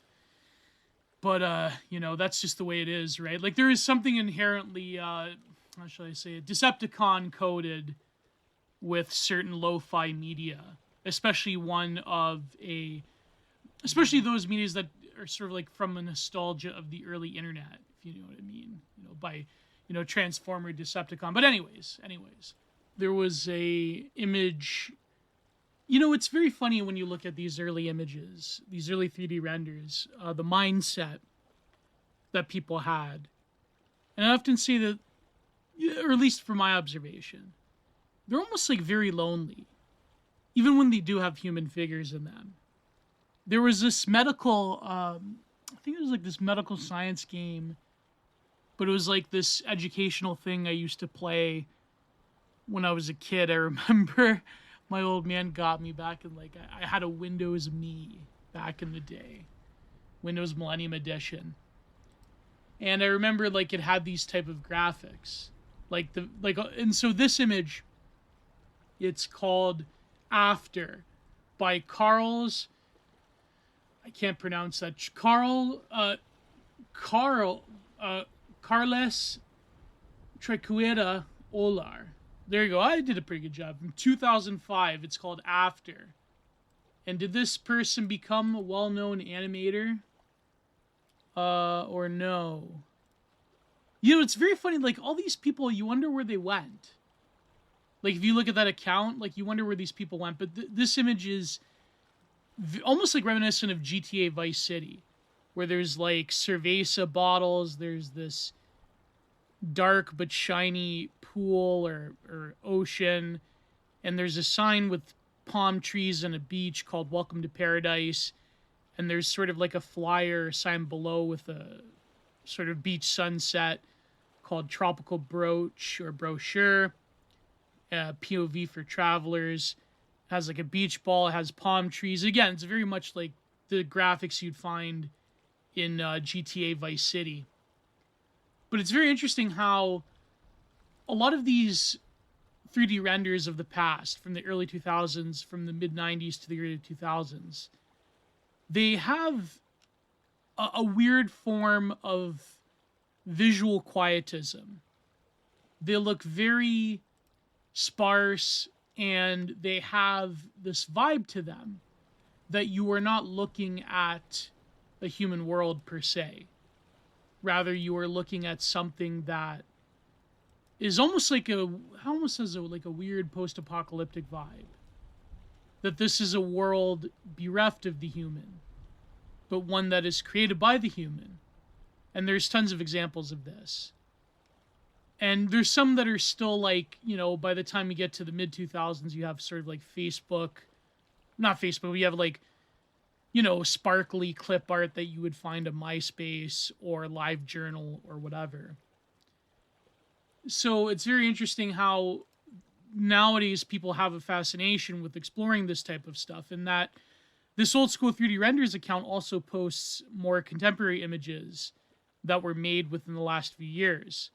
But, that's just the way it is, right? Like, there is something inherently, how shall I say it, Decepticon coded with certain lo-fi media, especially especially those medias that are sort of like from a nostalgia of the early internet, if you know what I mean, by, Transformer, Decepticon. But anyways, there was a image. It's very funny when you look at these early images, these early 3D renders, the mindset that people had. And I often say that, or at least from my observation, they're almost like very lonely, even when they do have human figures in them. There was this medical, I think it was like this medical science game, but it was like this educational thing I used to play when I was a kid. I remember my old man got me back in, like, I had a Windows Me back in the day, Windows Millennium Edition. And I remember, like, it had these type of graphics. And so this image, it's called After by Carles Trecuera Olar. There you go. I did a pretty good job. From 2005, it's called After. And did this person become a well-known animator? Or no? It's very funny. Like, all these people, you wonder where they went. Like, if you look at that account, like, you wonder where these people went. But this image is almost like reminiscent of GTA Vice City, where there's, like, Cerveza bottles, there's this dark but shiny pool or ocean, and there's a sign with palm trees and a beach called Welcome to Paradise, and there's sort of like a flyer sign below with a sort of beach sunset called Tropical Brooch or Brochure, POV for travelers. It has like a beach ball, it has palm trees. Again, it's very much like the graphics you'd find in GTA Vice City. But it's very interesting how a lot of these 3D renders of the past, from the early 2000s, from the mid-90s to the early 2000s, they have a weird form of visual quietism. They look very sparse, and they have this vibe to them that you are not looking at a human world per se. Rather, you are looking at something that is almost like like a weird post-apocalyptic vibe. That this is a world bereft of the human, but one that is created by the human. And there's tons of examples of this. And there's some that are still like, by the time you get to the mid 2000s, you have sort of like not Facebook, you have like, sparkly clip art that you would find on MySpace or LiveJournal or whatever. So it's very interesting how nowadays people have a fascination with exploring this type of stuff, and that this old school 3D renders account also posts more contemporary images that were made within the last few years.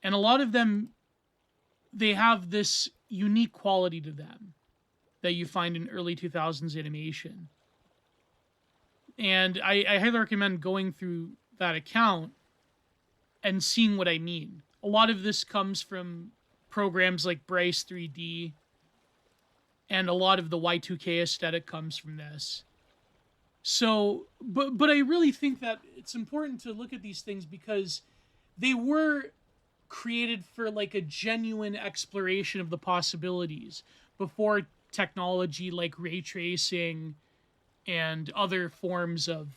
And a lot of them, they have this unique quality to them that you find in early 2000s animation. And I highly recommend going through that account and seeing what I mean. A lot of this comes from programs like Bryce 3D, and a lot of the Y2K aesthetic comes from this. So, but I really think that it's important to look at these things because they were created for like a genuine exploration of the possibilities before technology like ray tracing and other forms of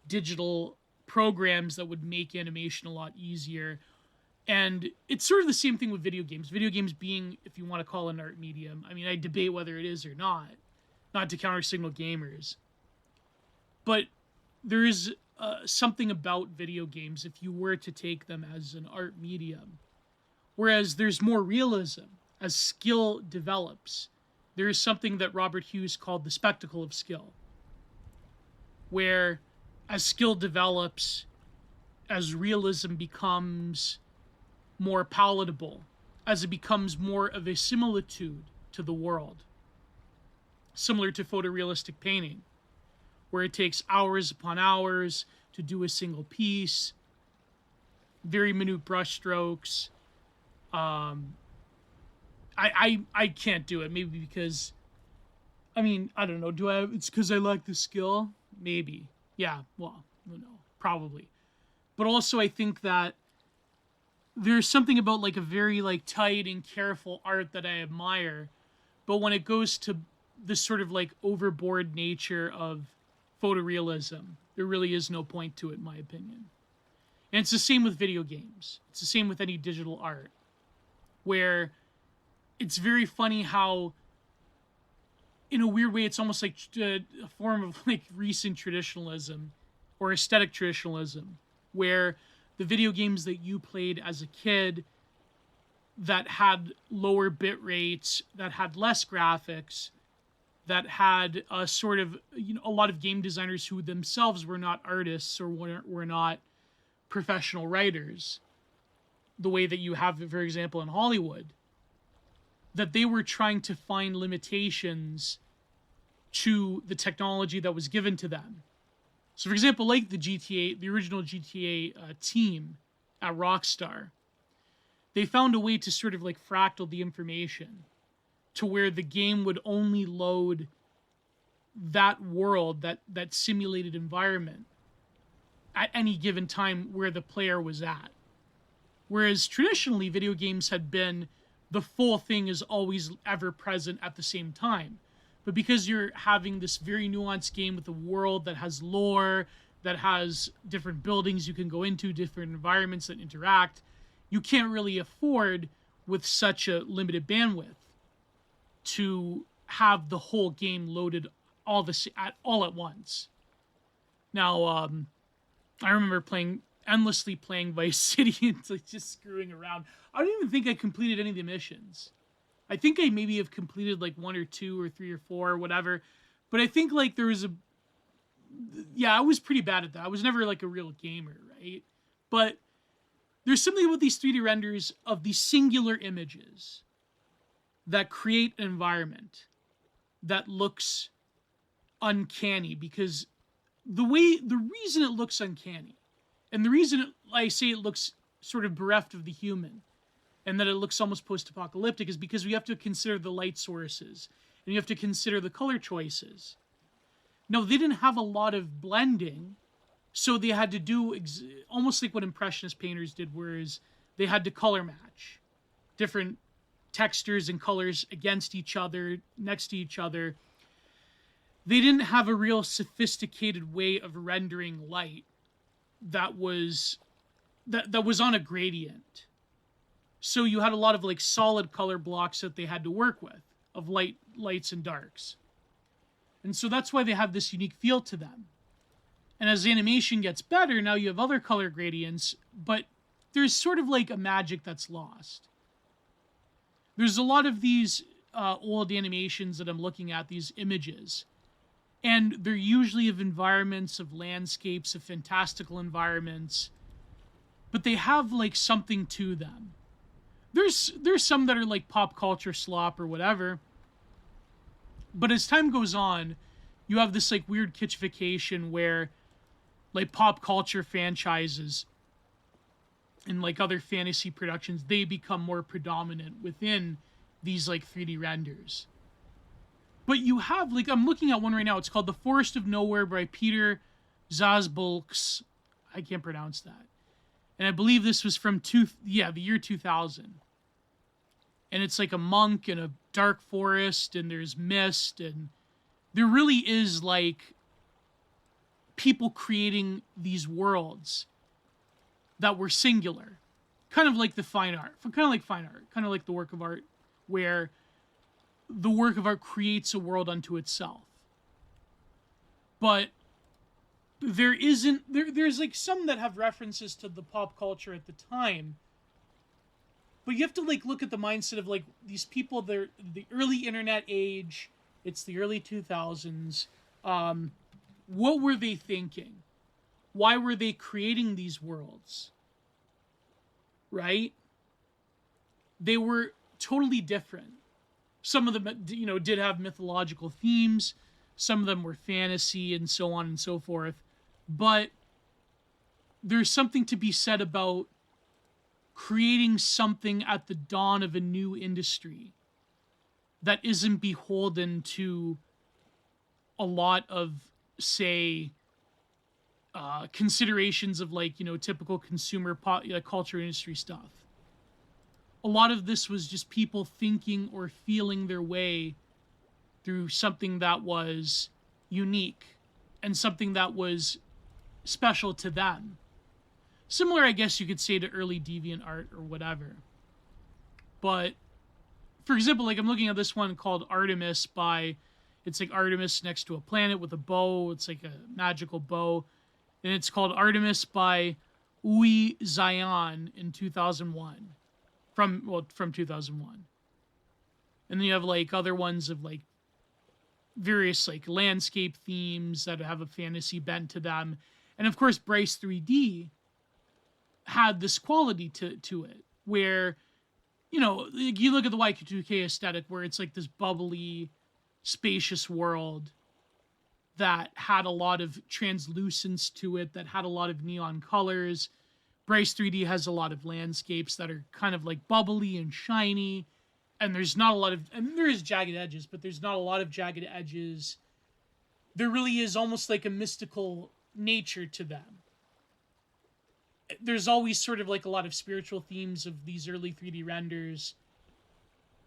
digital programs that would make animation a lot easier. And it's sort of the same thing with video games. Video games being, if you want to call it an art medium, I mean, I debate whether it is or not to counter-signal gamers. But there is something about video games if you were to take them as an art medium. Whereas there's more realism as skill develops. There is something that Robert Hughes called the spectacle of skill, where as skill develops, as realism becomes more palatable, as it becomes more of a similitude to the world, similar to photorealistic painting, where it takes hours upon hours to do a single piece, very minute brush strokes. I can't do it, maybe because, I don't know, it's because I lack the skill? Maybe. Yeah, well, no, probably. But also I think that there's something about like a very like tight and careful art that I admire, but when it goes to this sort of like overboard nature of photorealism, there really is no point to it, in my opinion. And it's the same with video games. It's the same with any digital art, where it's very funny how, in a weird way, it's almost like a form of like recent traditionalism or aesthetic traditionalism, where the video games that you played as a kid that had lower bit rates, that had less graphics, that had a sort of, a lot of game designers who themselves were not artists or were not professional writers, the way that you have, for example, in Hollywood, that they were trying to find limitations to the technology that was given to them. So, for example, like the original GTA team at Rockstar, they found a way to sort of like fractal the information to where the game would only load that world, that simulated environment, at any given time where the player was at. Whereas traditionally, video games had been the full thing is always ever present at the same time. But because you're having this very nuanced game with a world that has lore, that has different buildings you can go into, different environments that interact, you can't really afford, with such a limited bandwidth, to have the whole game loaded all at once. Now, I remember endlessly playing Vice City and like just screwing around. I don't even think I completed any of the missions. I think I maybe have completed like 1 or 2 or 3 or 4 or whatever. But I think like there was I was pretty bad at that. I was never like a real gamer, right? But there's something about these 3D renders of these singular images that create an environment that looks uncanny, because the reason it looks uncanny, and the reason I say it looks sort of bereft of the human, and that it looks almost post-apocalyptic is because we have to consider the light sources, and you have to consider the color choices. No, they didn't have a lot of blending, so they had to do almost like what Impressionist painters did, whereas they had to color match different textures and colors against each other, next to each other. They didn't have a real sophisticated way of rendering light that was on a gradient. So you had a lot of like solid color blocks that they had to work with, of lights and darks. And so that's why they have this unique feel to them. And as the animation gets better, now you have other color gradients, but there's sort of like a magic that's lost. There's a lot of these old animations that I'm looking at, these images, and they're usually of environments, of landscapes, of fantastical environments, but they have like something to them. There's some that are like pop culture slop or whatever, but as time goes on, you have this like weird kitchification where like pop culture franchises and like other fantasy productions, they become more predominant within these like 3D renders. But you have, like, I'm looking at one right now. It's called The Forest of Nowhere by Peter Zasbolks. I can't pronounce that. And I believe this was from the year 2000. And it's like a monk in a dark forest, and there's mist, and there really is like people creating these worlds that were singular. Kind of like the fine art. Kind of like the work of art, where the work of art creates a world unto itself. But there's like some that have references to the pop culture at the time. But you have to like look at the mindset of like these people, they're the early internet age, it's the early 2000s. What were they thinking? Why were they creating these worlds? Right? They were totally different. Some of them, did have mythological themes. Some of them were fantasy and so on and so forth. But there's something to be said about creating something at the dawn of a new industry that isn't beholden to a lot of, say, considerations of like, typical consumer culture industry stuff. A lot of this was just people thinking or feeling their way through something that was unique and something that was special to them. Similar, I guess you could say, to early deviant art or whatever. But, for example, like I'm looking at this one called Artemis it's like Artemis next to a planet with a bow. It's like a magical bow. And it's called Artemis by Uwe Zion in 2001. From 2001. And then you have like other ones of like various like landscape themes that have a fantasy bent to them. And of course, Bryce 3D had this quality to it where, you look at the Y2K aesthetic where it's like this bubbly, spacious world that had a lot of translucence to it, that had a lot of neon colors. Bryce 3D has a lot of landscapes that are kind of like bubbly and shiny, and there's not a lot of, and there is jagged edges, but there's not a lot of jagged edges. There really is almost like a mystical nature to them. There's always sort of like a lot of spiritual themes of these early 3D renders.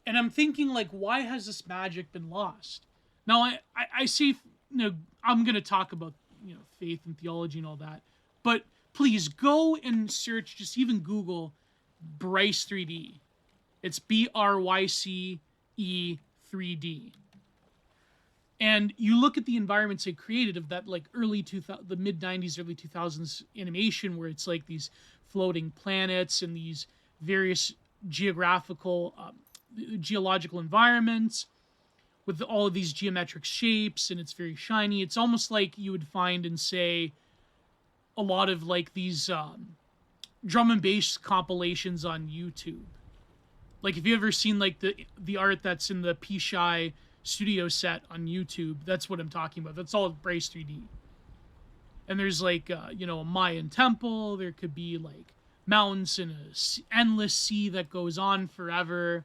And I'm thinking like, why has this magic been lost? Now I see, I'm going to talk about, faith and theology and all that, but please go and search, just even Google Bryce 3D. It's BRYCE 3D. And you look at the environments they created of that like the mid 90s, early 2000s animation where it's like these floating planets and these various geological environments with all of these geometric shapes, and it's very shiny. It's almost like you would find in, say, a lot of like these drum and bass compilations on YouTube. Like if you ever seen like the art that's in the P-Shy studio set on YouTube, that's what I'm talking about. That's all Bryce 3D. And there's like, a Mayan temple. There could be like mountains and endless sea that goes on forever.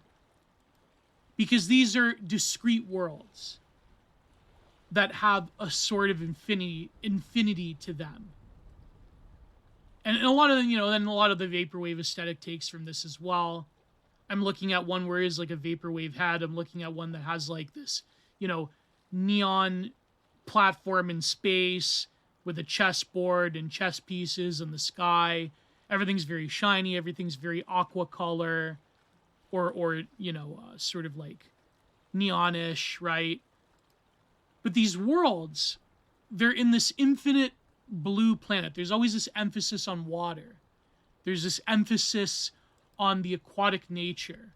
Because these are discrete worlds that have a sort of infinity to them. And a lot of then a lot of the vaporwave aesthetic takes from this as well. I'm looking at one where it's like a vaporwave head. I'm looking at one that has like this, neon platform in space with a chessboard and chess pieces in the sky. Everything's very shiny. Everything's very aqua color, or sort of like neonish, right? But these worlds, they're in this infinite blue planet. There's always this emphasis on water. There's this emphasis on the aquatic nature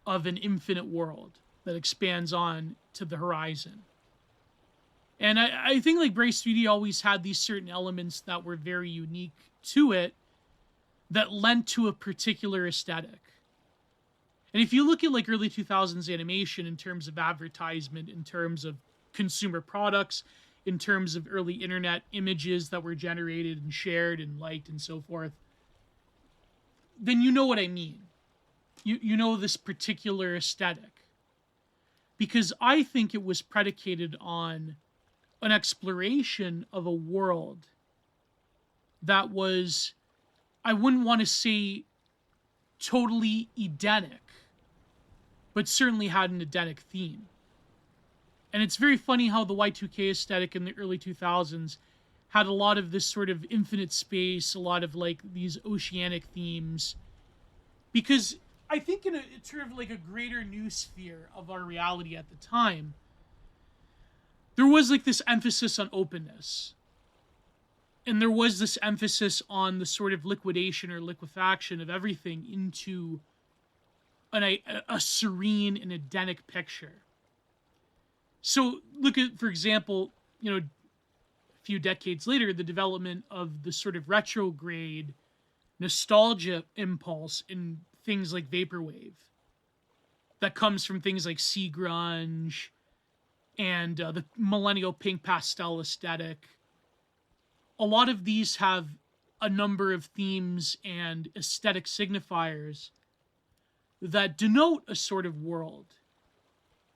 of an infinite world that expands on to the horizon. And I think like Brace 3D always had these certain elements that were very unique to it that lent to a particular aesthetic. And if you look at like early 2000s animation in terms of advertisement, in terms of consumer products, in terms of early internet images that were generated and shared and liked and so forth, then you know what I mean. You know this particular aesthetic. Because I think it was predicated on an exploration of a world that was, I wouldn't want to say totally Edenic, but certainly had an Edenic theme. And it's very funny how the Y2K aesthetic in the early 2000s had a lot of this sort of infinite space, a lot of like these oceanic themes. Because I think in a sort of like a greater new sphere of our reality at the time, there was like this emphasis on openness. And there was this emphasis on the sort of liquidation or liquefaction of everything into a serene and Edenic picture. So look at, for example, a few decades later, the development of the sort of retrograde nostalgia impulse in things like vaporwave that comes from things like sea grunge and the millennial pink pastel aesthetic. A lot of these have a number of themes and aesthetic signifiers that denote a sort of world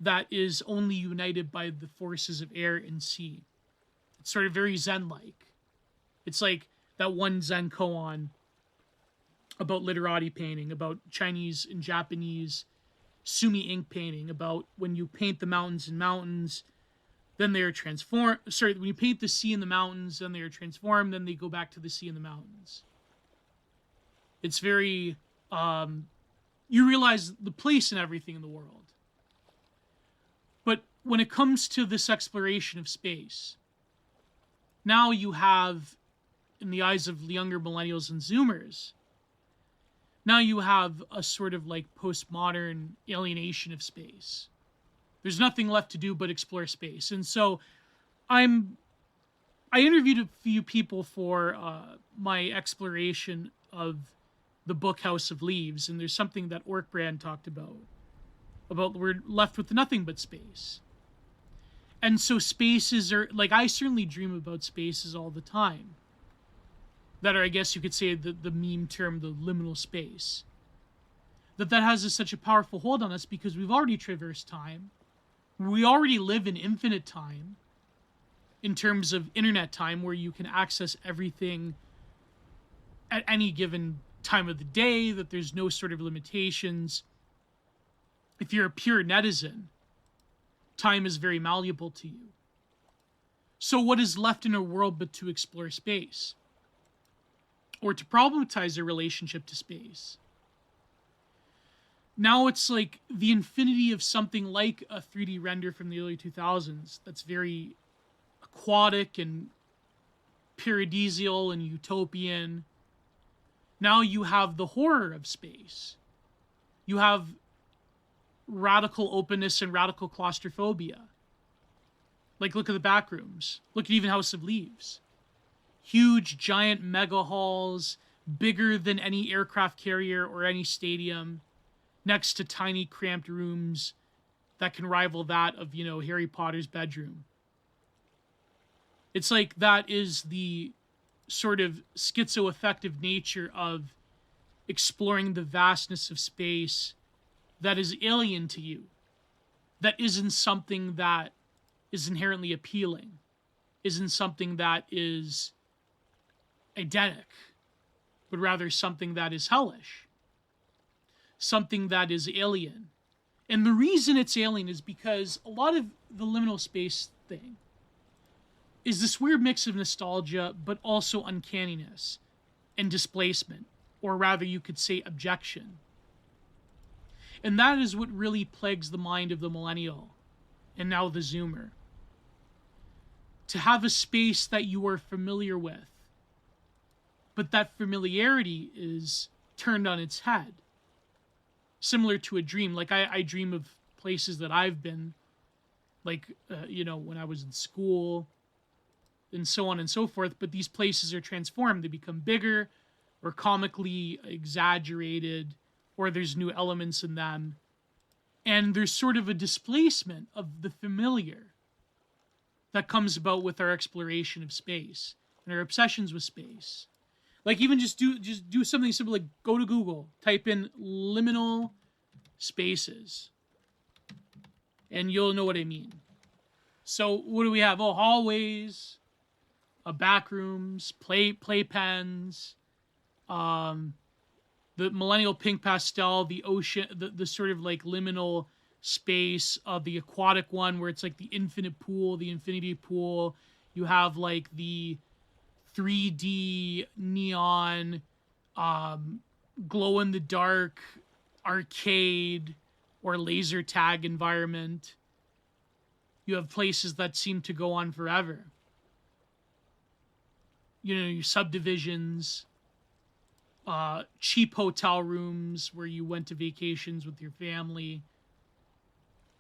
that is only united by the forces of air and sea. It's sort of very Zen-like. It's like that one Zen koan about literati painting, about Chinese and Japanese sumi ink painting, about when you paint the mountains in mountains, then they are transformed. Sorry, when you paint the sea in the mountains, then they are transformed, then they go back to the sea in the mountains. It's very, you realize the place and everything in the world. But when it comes to this exploration of space, now you have, in the eyes of younger millennials and Zoomers, now you have a sort of like postmodern alienation of space. There's nothing left to do but explore space. And so I interviewed a few people for my exploration of the book House of Leaves, and there's something that Orkbrand talked about we're left with nothing but space. And so spaces are, like, I certainly dream about spaces all the time that are, I guess you could say, the meme term, the liminal space. That has such a powerful hold on us because we've already traversed time. We already live in infinite time in terms of internet time, where you can access everything at any given time of the day, that there's no sort of limitations. If you're a pure netizen, time is very malleable to you. So what is left in our world but to explore space? Or to problematize a relationship to space? Now it's like the infinity of something like a 3D render from the early 2000s that's very aquatic and paradisial and utopian. Now you have the horror of space. You have radical openness and radical claustrophobia. Like, look at the back rooms. Look at even House of Leaves. Huge, giant mega halls, bigger than any aircraft carrier or any stadium, next to tiny, cramped rooms that can rival that of, Harry Potter's bedroom. It's like that is the sort of schizoaffective nature of exploring the vastness of space that is alien to you, that isn't something that is inherently appealing, isn't something that is Edenic, but rather something that is hellish, something that is alien. And the reason it's alien is because a lot of the liminal space thing is this weird mix of nostalgia, but also uncanniness and displacement, or rather you could say objection. And that is what really plagues the mind of the millennial, and now the Zoomer. To have a space that you are familiar with, but that familiarity is turned on its head. Similar to a dream. Like I dream of places that I've been, like, when I was in school, and so on and so forth, but these places are transformed. They become bigger, or comically exaggerated, or there's new elements in them. And there's sort of a displacement of the familiar that comes about with our exploration of space and our obsessions with space. Like, even just do something simple, like go to Google, type in liminal spaces, and you'll know what I mean. So what do we have? Oh, hallways, back rooms, playpens, the millennial pink pastel, the ocean, the sort of like liminal space of the aquatic one where it's like the infinite pool, the infinity pool. You have like the 3D neon, glow in the dark arcade or laser tag environment. You have places that seem to go on forever. Your subdivisions, cheap hotel rooms where you went to vacations with your family.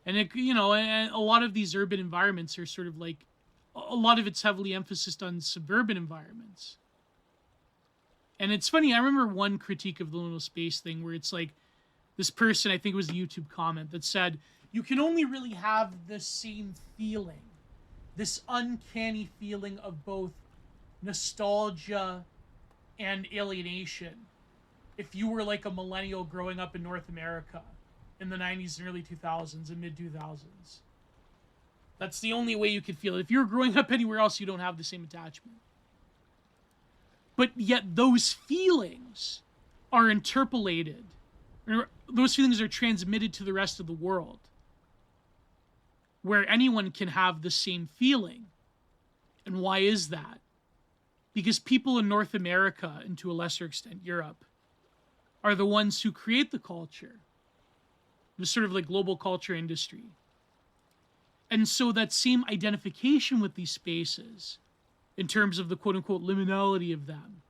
And and a lot of these urban environments are sort of like, a lot of it's heavily emphasized on suburban environments. And it's funny, I remember one critique of the liminal space thing where it's like, this person, I think it was a YouTube comment, that said, you can only really have the same feeling, this uncanny feeling of both nostalgia and alienation, if you were like a millennial growing up in North America in the 90s and early 2000s and mid 2000s. That's the only way you could feel it. If you're growing up anywhere else, you don't have the same attachment. But yet those feelings are interpolated, or those feelings are transmitted to the rest of the world, where anyone can have the same feeling. And why is that? Because people in North America, and to a lesser extent Europe, are the ones who create the culture, the sort of like global culture industry. And so that same identification with these spaces, in terms of the quote-unquote liminality of them,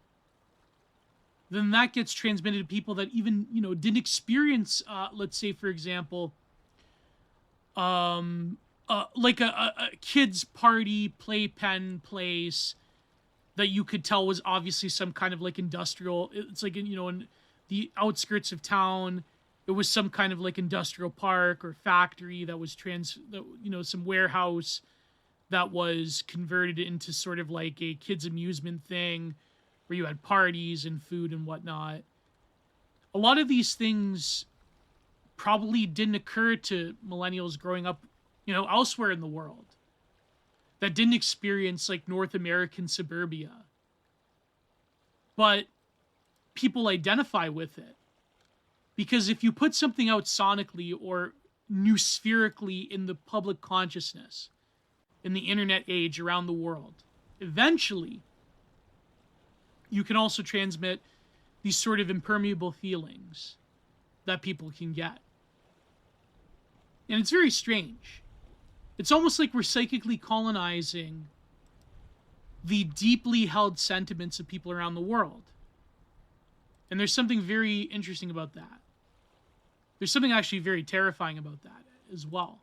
then that gets transmitted to people that even, didn't experience, let's say, for example, like a kid's party playpen place that you could tell was obviously some kind of like industrial, it's like, in the outskirts of town, it was some kind of like industrial park or factory that was some warehouse that was converted into sort of like a kids amusement thing where you had parties and food and whatnot. A lot of these things probably didn't occur to millennials growing up, elsewhere in the world, that didn't experience like North American suburbia. But people identify with it. Because if you put something out sonically or spherically in the public consciousness, in the internet age around the world, eventually you can also transmit these sort of impermeable feelings that people can get. And it's very strange. It's almost like we're psychically colonizing the deeply held sentiments of people around the world. And there's something very interesting about that. There's something actually very terrifying about that as well.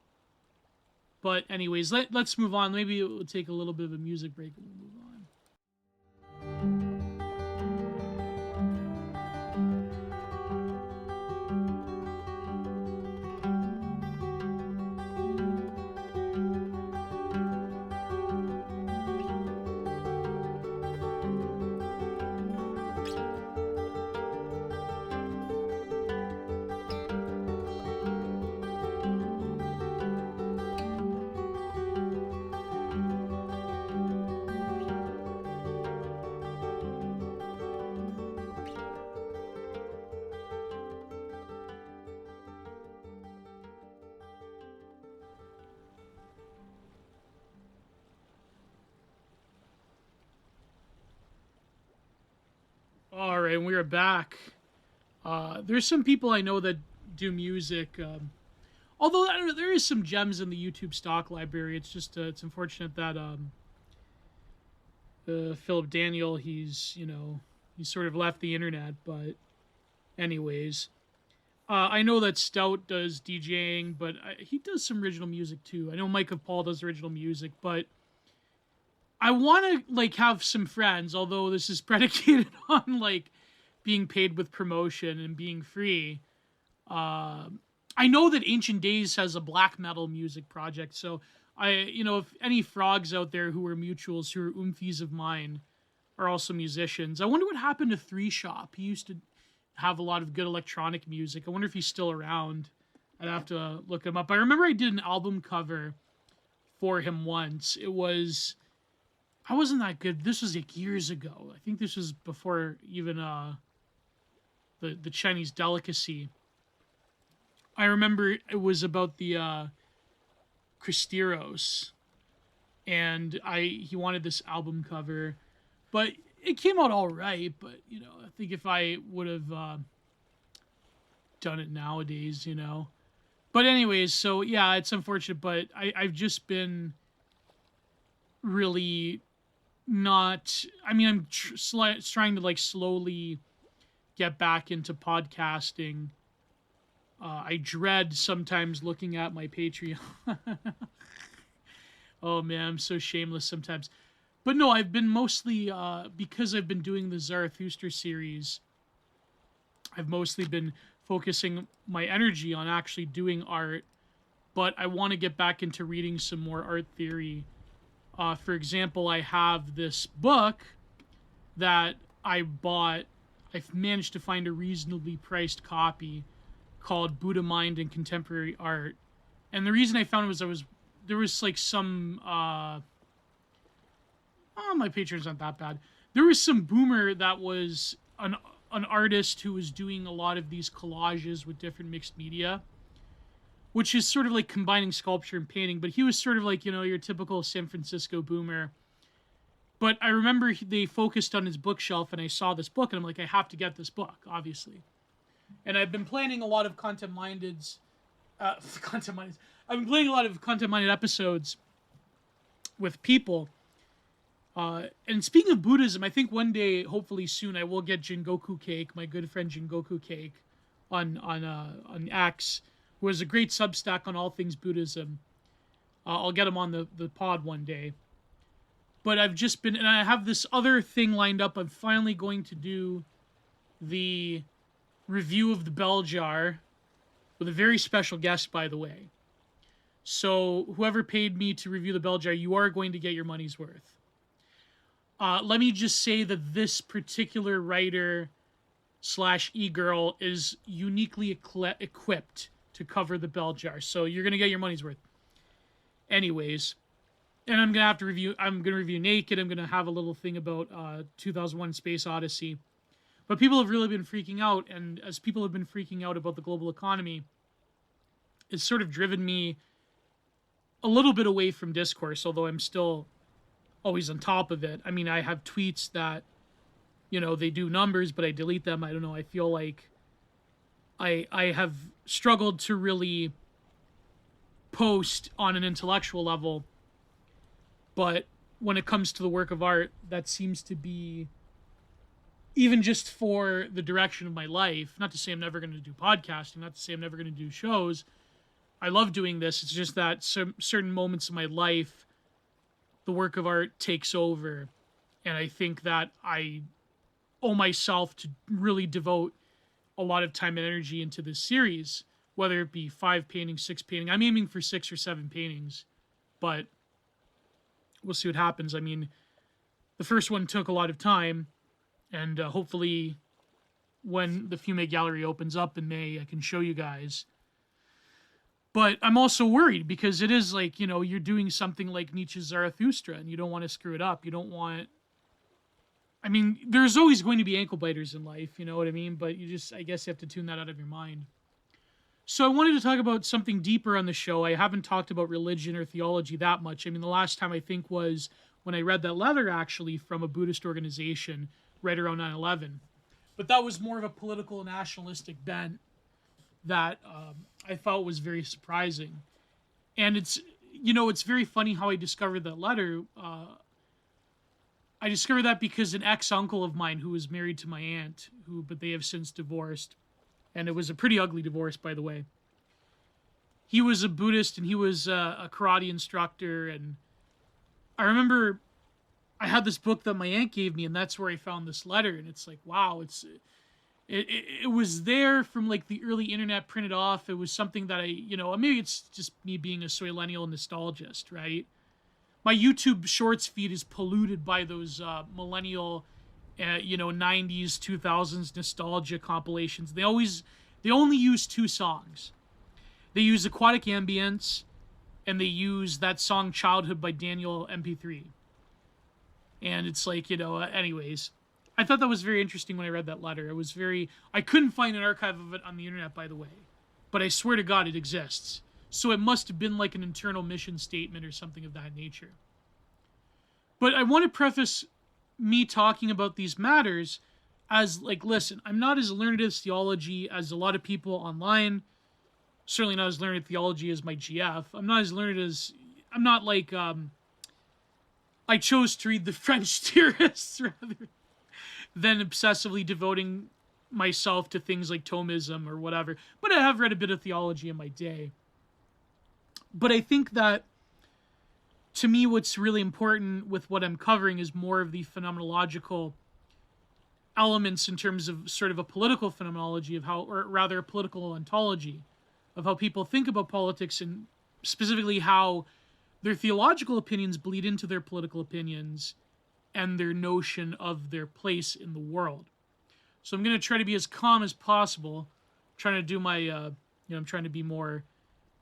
But anyways, let's move on. Maybe we'll take a little bit of a music break and we'll move on. All right, and we are back. There's some people I know that do music. Although I don't know, there is some gems in the YouTube stock library. It's just it's unfortunate that Philip Daniel he's sort of left the internet. But anyways, I know that Stout does DJing, but he does some original music too. I know Mike of Paul does original music, but I want to like have some friends. Although this is predicated on like being paid with promotion and being free. I know that Ancient Days has a black metal music project, so if any frogs out there who are mutuals, who are oomphies of mine, are also musicians. I wonder what happened to Three Shop. He used to have a lot of good electronic music. I wonder if he's still around. I'd have to look him up. I remember I did an album cover for him once. I wasn't that good. This was like years ago. I think this was before even the Chinese delicacy. I remember it was about the Cristeros, and he wanted this album cover, but it came out all right. But I think if I would have done it nowadays, But anyways, so yeah, it's unfortunate, but I've just been really not. I mean, I'm trying to like slowly get back into podcasting. I dread sometimes looking at my Patreon. Oh man, I'm so shameless sometimes. But no, I've been mostly, because I've been doing the Zarathustra series, I've mostly been focusing my energy on actually doing art, but I want to get back into reading some more art theory. For example, I have this book that I bought. I've managed to find a reasonably priced copy called Buddha Mind and Contemporary Art. And the reason I found it was there was like some my Patreon's not that bad. There was some boomer that was an artist who was doing a lot of these collages with different mixed media, which is sort of like combining sculpture and painting, but he was sort of like, your typical San Francisco boomer. But I remember they focused on his bookshelf, and I saw this book, and I'm like, I have to get this book, obviously. And I've been planning a lot of content-minded episodes with people. And speaking of Buddhism, I think one day, hopefully soon, I will get Jingoku Cake, my good friend Jingoku Cake, on X, who has a great Substack on all things Buddhism. I'll get him on the pod one day. But I've just been, and I have this other thing lined up. I'm finally going to do the review of the Bell Jar with a very special guest, by the way. So whoever paid me to review the Bell Jar, you are going to get your money's worth. Let me just say that this particular writer / e-girl is uniquely equipped to cover the Bell Jar. So you're going to get your money's worth. Anyways, and I'm going to review Naked. I'm going to have a little thing about 2001 Space Odyssey. But people have really been freaking out, and as people have been freaking out about the global economy, it's sort of driven me a little bit away from Discourse, although I'm still always on top of it. I mean, I have tweets that, they do numbers, but I delete them. I don't know. I feel like I have struggled to really post on an intellectual level, but when it comes to the work of art, that seems to be, even just for the direction of my life, not to say I'm never going to do podcasting, not to say I'm never going to do shows. I love doing this. It's just that certain moments in my life, the work of art takes over. And I think that I owe myself to really devote a lot of time and energy into this series, whether it be 5 paintings, 6 paintings. I'm aiming for 6 or 7 paintings, but we'll see what happens. I mean, the first one took a lot of time, and hopefully when the Fume Gallery opens up in May, I can show you guys. But I'm also worried because it is like, you're doing something like Nietzsche's Zarathustra, and you don't want to screw it up. You don't want... I mean, there's always going to be ankle biters in life, you know what I mean? But I guess you have to tune that out of your mind. So I wanted to talk about something deeper on the show. I haven't talked about religion or theology that much. I mean, the last time I think was when I read that letter, actually, from a Buddhist organization right around 9/11. but that was more of a political nationalistic bent that I felt was very surprising. And it's very funny how I discovered that letter. I discovered that because an ex-uncle of mine who was married to my aunt, but they have since divorced, and it was a pretty ugly divorce, by the way. He was a Buddhist and he was a karate instructor, and I remember I had this book that my aunt gave me, and that's where I found this letter, and it's like, wow, it was there from like the early internet printed off. It was something that maybe it's just me being a soillennial nostalgist, right? My YouTube Shorts feed is polluted by those millennial, 90s, 2000s nostalgia compilations. They only use two songs. They use Aquatic Ambience, and they use that song Childhood by Daniel MP3. And it's like, anyways. I thought that was very interesting when I read that letter. I couldn't find an archive of it on the internet, by the way. But I swear to God it exists. So it must have been like an internal mission statement or something of that nature. But I want to preface me talking about these matters as, like, listen, I'm not as learned as theology as a lot of people online. Certainly not as learned at theology as my GF. I'm not like, I chose to read the French theorists rather than obsessively devoting myself to things like Thomism or whatever. But I have read a bit of theology in my day. But I think that, to me, what's really important with what I'm covering is more of the phenomenological elements in terms of sort of a political phenomenology of how, or rather a political ontology of how people think about politics, and specifically how their theological opinions bleed into their political opinions and their notion of their place in the world. So I'm going to try to be as calm as possible, trying to do my, I'm trying to be more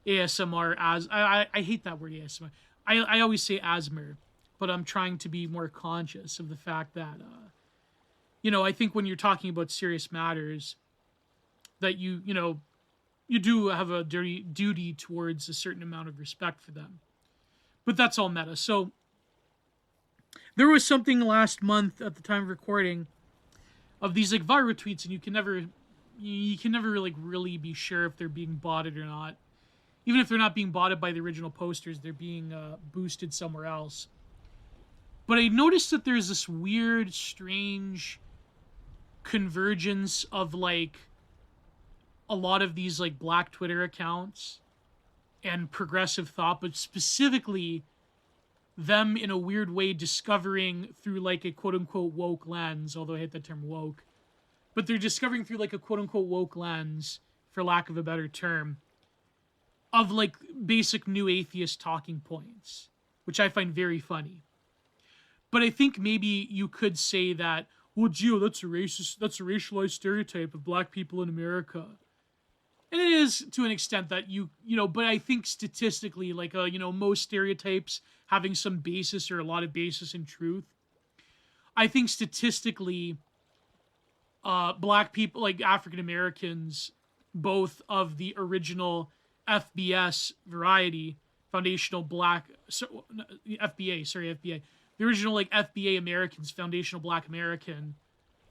ASMR as, I hate that word ASMR. I always say ASMR, but I'm trying to be more conscious of the fact that, I think when you're talking about serious matters, that you do have a duty towards a certain amount of respect for them. But that's all meta. So there was something last month at the time of recording of these like viral tweets, and you can never really be sure if they're being botted or not. Even if they're not being botted by the original posters, they're being boosted somewhere else. But I noticed that there's this weird, strange convergence of like a lot of these like black Twitter accounts and progressive thought, but specifically them in a weird way discovering through like a quote-unquote woke lens, although I hate that term woke, but they're discovering through like a quote-unquote woke lens, for lack of a better term, of like basic new atheist talking points, which I find very funny. But I think maybe you could say that, well, Gio, that's a racialized stereotype of black people in America. And it is to an extent that but I think statistically, like, most stereotypes having some basis or a lot of basis in truth. I think statistically, black people, like African Americans, both of the original FBS variety, foundational black, FBA, the original like FBA Americans, foundational black American,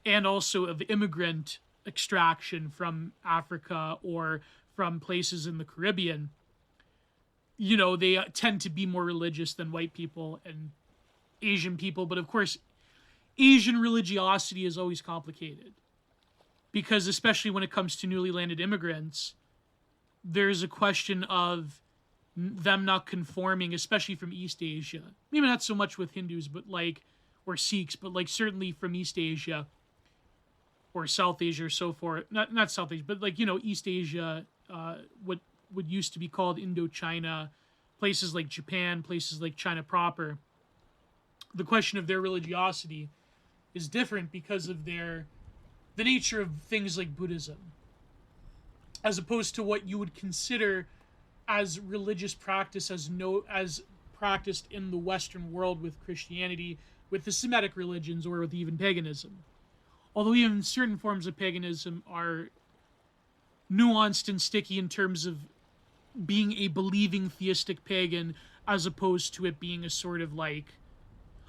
and also of immigrant extraction from Africa or from places in the Caribbean, they tend to be more religious than white people and Asian people. But of course, Asian religiosity is always complicated because, especially when it comes to newly landed immigrants, there's a question of them not conforming, especially from East Asia. Maybe not so much with Hindus, or Sikhs, but like certainly from East Asia or South Asia or so forth. Not South Asia, but East Asia, what used to be called Indochina, places like Japan, places like China proper. The question of their religiosity is different because of the nature of things like Buddhism, as opposed to what you would consider as religious practice as practiced in the Western world with Christianity, with the Semitic religions, or with even paganism. Although even certain forms of paganism are nuanced and sticky in terms of being a believing theistic pagan, as opposed to it being a sort of like,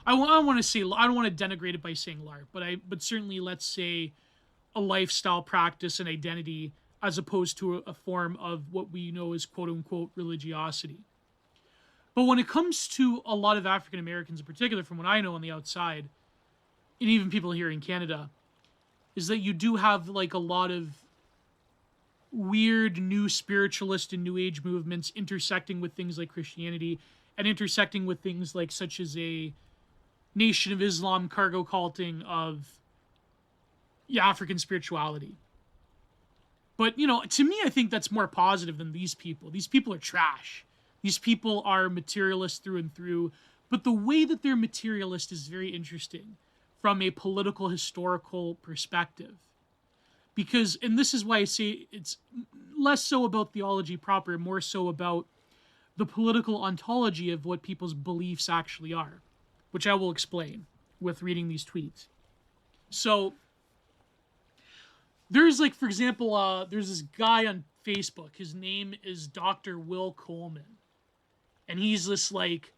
I don't want to denigrate it by saying LARP, but certainly let's say a lifestyle practice and identity as opposed to a form of what we know as quote-unquote religiosity. But when it comes to a lot of African Americans in particular, from what I know on the outside, and even people here in Canada, is that you do have like a lot of weird new spiritualist and new age movements intersecting with things like Christianity and intersecting with things like such as a Nation of Islam cargo culting of African spirituality. But, to me, I think that's more positive than these people. These people are trash. These people are materialist through and through. But the way that they're materialist is very interesting from a political, historical perspective. Because, and this is why I say it's less so about theology proper, more so about the political ontology of what people's beliefs actually are, which I will explain with reading these tweets. So, there's like, for example, there's this guy on Facebook. His name is Dr. Will Coleman. And he's this like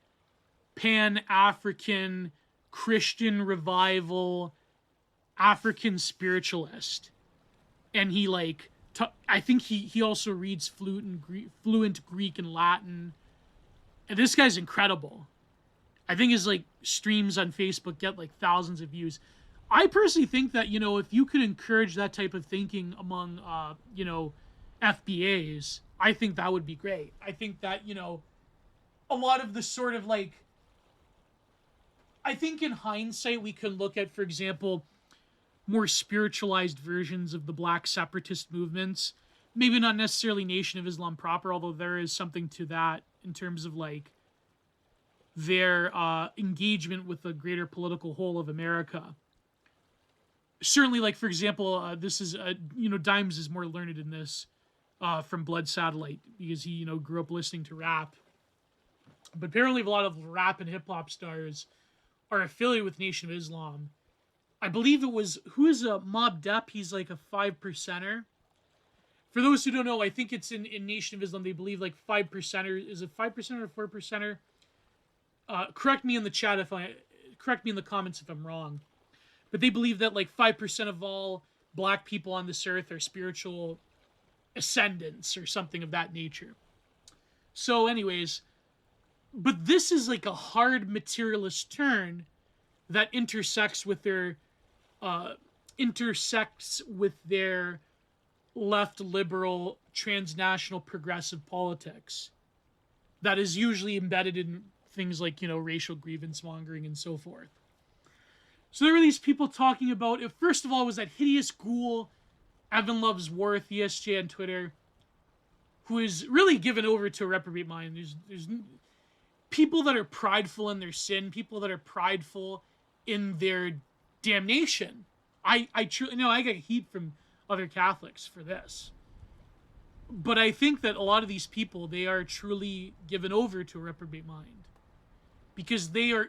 Pan-African Christian revival African spiritualist. And he like, I think he also reads fluent Greek and Latin. And this guy's incredible. I think his like streams on Facebook get like thousands of views. I personally think that, if you could encourage that type of thinking among, FBAs, I think that would be great. I think that, a lot of the sort of like, I think in hindsight, we can look at, for example, more spiritualized versions of the black separatist movements. Maybe not necessarily Nation of Islam proper, although there is something to that in terms of like their engagement with the greater political whole of America. Certainly, like, for example, this is, Dimes is more learned in this from Blood Satellite because he, grew up listening to rap. But apparently a lot of rap and hip-hop stars are affiliated with Nation of Islam. I believe it was, who is Mobb Depp? He's like a 5%er. For those who don't know, I think it's in Nation of Islam, they believe like 5%er, is it 5% or 4%er? Correct me in the chat correct me in the comments if I'm wrong. But they believe that like 5% of all black people on this earth are spiritual ascendants or something of that nature. So anyways, but this is like a hard materialist turn that intersects with their left liberal transnational progressive politics that is usually embedded in things like, racial grievance mongering and so forth. So there were these people talking about, first of all, it was that hideous ghoul, Evan Loves Worth, ESJ on Twitter, who is really given over to a reprobate mind. There's people that are prideful in their sin, people that are prideful in their damnation. I truly, I get heat from other Catholics for this. But I think that a lot of these people, they are truly given over to a reprobate mind. Because they are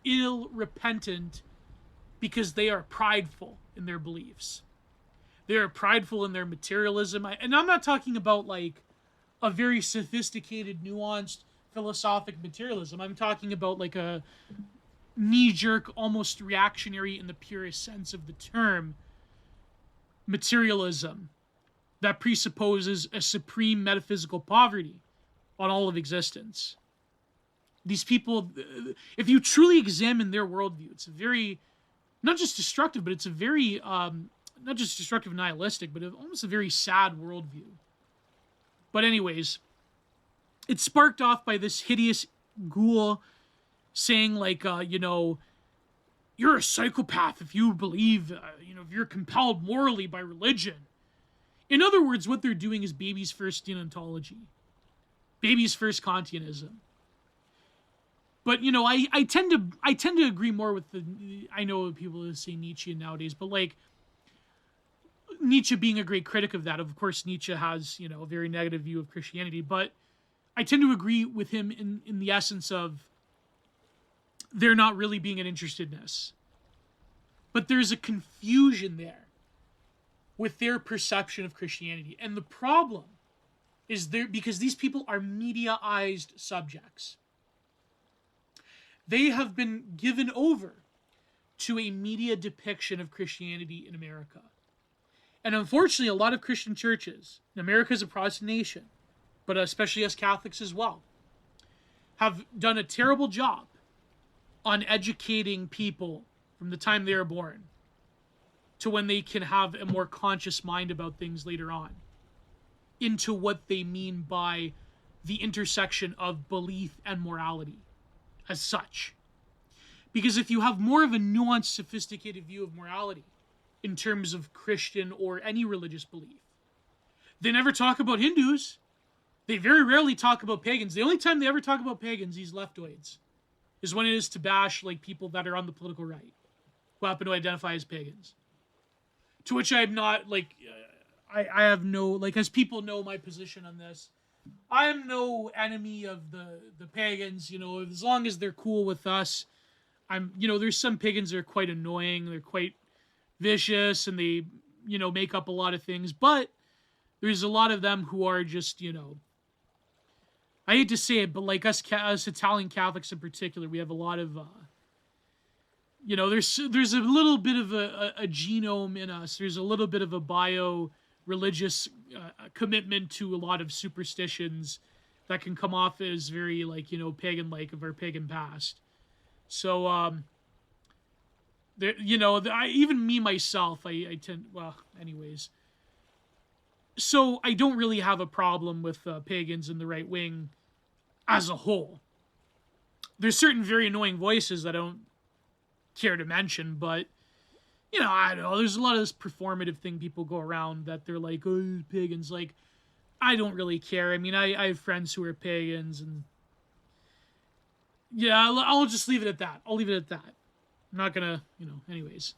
ill-repentant, because they are prideful in their beliefs. They are prideful in their materialism. And I'm not talking about like a very sophisticated, nuanced, philosophic materialism. I'm talking about like a knee-jerk, almost reactionary in the purest sense of the term, materialism that presupposes a supreme metaphysical poverty on all of existence. These people, if you truly examine their worldview, it's a very, not just destructive, but it's a very, not just destructive and nihilistic, but almost a very sad worldview. But anyways, it's sparked off by this hideous ghoul saying like, you're a psychopath if you believe, if you're compelled morally by religion. In other words, what they're doing is baby's first deontology. Baby's first Kantianism. But, I tend to agree more with I know people say Nietzsche nowadays, but like, Nietzsche being a great critic of that. Of course, Nietzsche has, a very negative view of Christianity, but I tend to agree with him in the essence of there not really being an interestedness. But there's a confusion there with their perception of Christianity. And the problem is because these people are mediaized subjects. They have been given over to a media depiction of Christianity in America. And unfortunately, a lot of Christian churches, and America is a Protestant nation, but especially us Catholics as well, have done a terrible job on educating people from the time they are born to when they can have a more conscious mind about things later on, into what they mean by the intersection of belief and morality as such. Because if you have more of a nuanced, sophisticated view of morality in terms of Christian or any religious belief, they never talk about Hindus. They very rarely talk about pagans. The only time they ever talk about pagans, these leftoids, is when it is to bash like people that are on the political right who happen to identify as pagans. To which I am not, like, I have no, like, as people know my position on this, I am no enemy of the pagans, as long as they're cool with us. There's some pagans that are quite annoying, they're quite vicious, and they, make up a lot of things, but there's a lot of them who are just, I hate to say it, but like us Italian Catholics in particular, we have a lot of, there's a little bit of a genome in us. There's a little bit of a bio-religious commitment to a lot of superstitions that can come off as very, like, pagan-like of our pagan past. So, even me, myself, I tend, well, anyways. So I don't really have a problem with pagans in the right wing as a whole. There's certain very annoying voices that I don't care to mention, but, I don't know, there's a lot of this performative thing people go around that they're like, oh, pagans, like, I don't really care. I mean, I have friends who are pagans, and yeah, I'll just leave it at that. I'll leave it at that. I'm not gonna, anyways.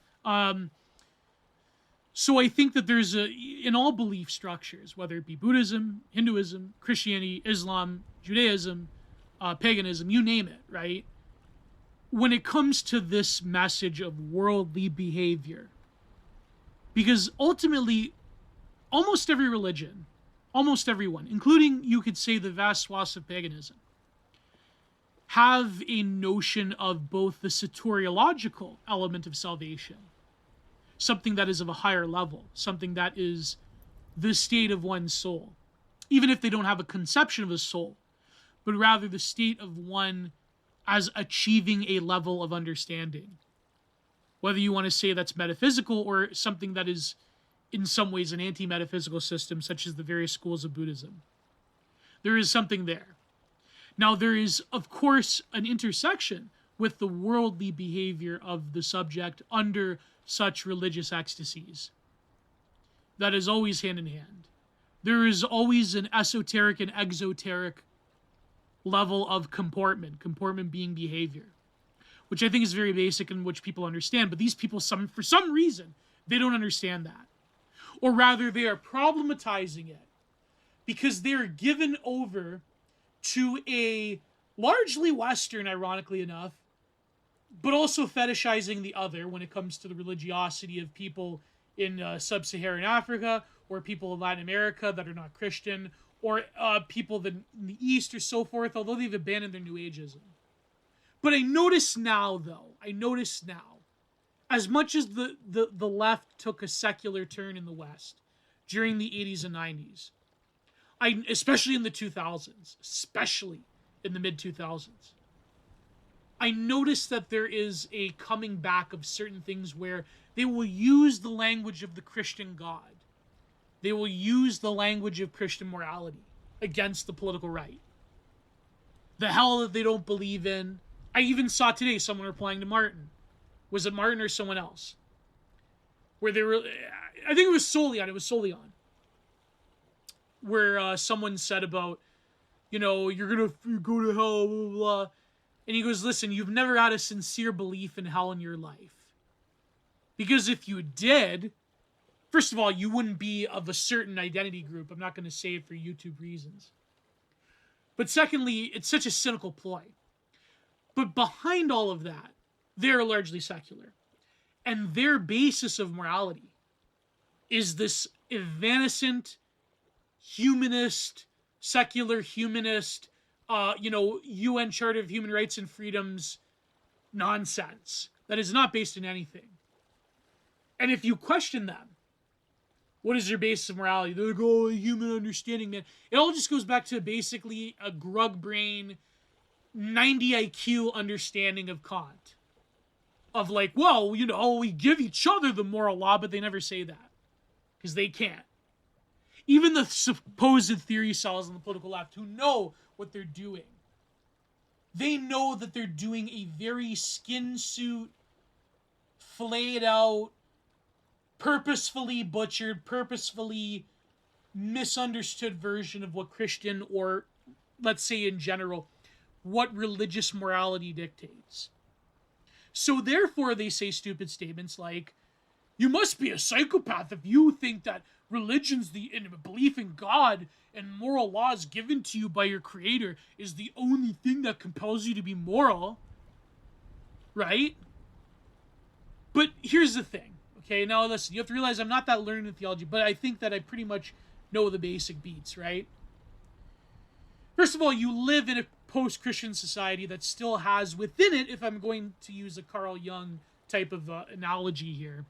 So I think that there's in all belief structures, whether it be Buddhism, Hinduism, Christianity, Islam, Judaism, paganism, you name it, right? When it comes to this message of worldly behavior, because ultimately, almost every religion, almost everyone, including, you could say, the vast swaths of paganism, have a notion of both the soteriological element of salvation, something that is of a higher level, something that is the state of one's soul, even if they don't have a conception of a soul, but rather the state of one as achieving a level of understanding. Whether you want to say that's metaphysical or something that is in some ways an anti-metaphysical system, such as the various schools of Buddhism. There is something there. Now, there is, of course, an intersection with the worldly behavior of the subject under such religious ecstasies. That is always hand in hand. There is always an esoteric and exoteric level of comportment being behavior, which I think is very basic and which people understand, but these people, for some reason, they don't understand that. Or rather, they are problematizing it because they're given over to a largely Western, ironically enough, but also fetishizing the other when it comes to the religiosity of people in sub-Saharan Africa, or people in Latin America that are not Christian, or people in the East or so forth, although they've abandoned their New Ageism. But I notice now, as much as the left took a secular turn in the West during the 80s and 90s, especially in the 2000s, especially in the mid-2000s, I noticed that there is a coming back of certain things where they will use the language of the Christian God. They will use the language of Christian morality against the political right. The hell that they don't believe in. I even saw today someone replying to Martin. Was it Martin or someone else? Where they were, I think it was Solion. Where someone said about, you're going to go to hell, blah, blah, blah. And he goes, listen, you've never had a sincere belief in hell in your life. Because if you did, first of all, you wouldn't be of a certain identity group. I'm not going to say it for YouTube reasons. But secondly, it's such a cynical ploy. But behind all of that, they're largely secular. And their basis of morality is this evanescent, humanist, secular humanist, UN Charter of Human Rights and Freedoms nonsense that is not based in anything. And if you question them, What is your basis of morality? They're like, oh, human understanding, man. It all just goes back to basically a grug brain, 90 IQ understanding of Kant. Of like, well, you know, we give each other the moral law, but they never say that. Because they can't. Even the supposed theory cells on the political left who know what they're doing, they know that they're doing a very skin suit, flayed out, purposefully butchered, purposefully misunderstood version of what Christian, or let's say in general, what religious morality dictates. So therefore they say stupid statements like, you must be a psychopath if you think that religion's the belief in God and moral laws given to you by your creator is the only thing that compels you to be moral. Right? But here's the thing. Okay, now listen, you have to realize I'm not that learned in theology, but I think that I pretty much know the basic beats, right? First of all, you live in a post-Christian society that still has within it, if I'm going to use a Carl Jung type of analogy here,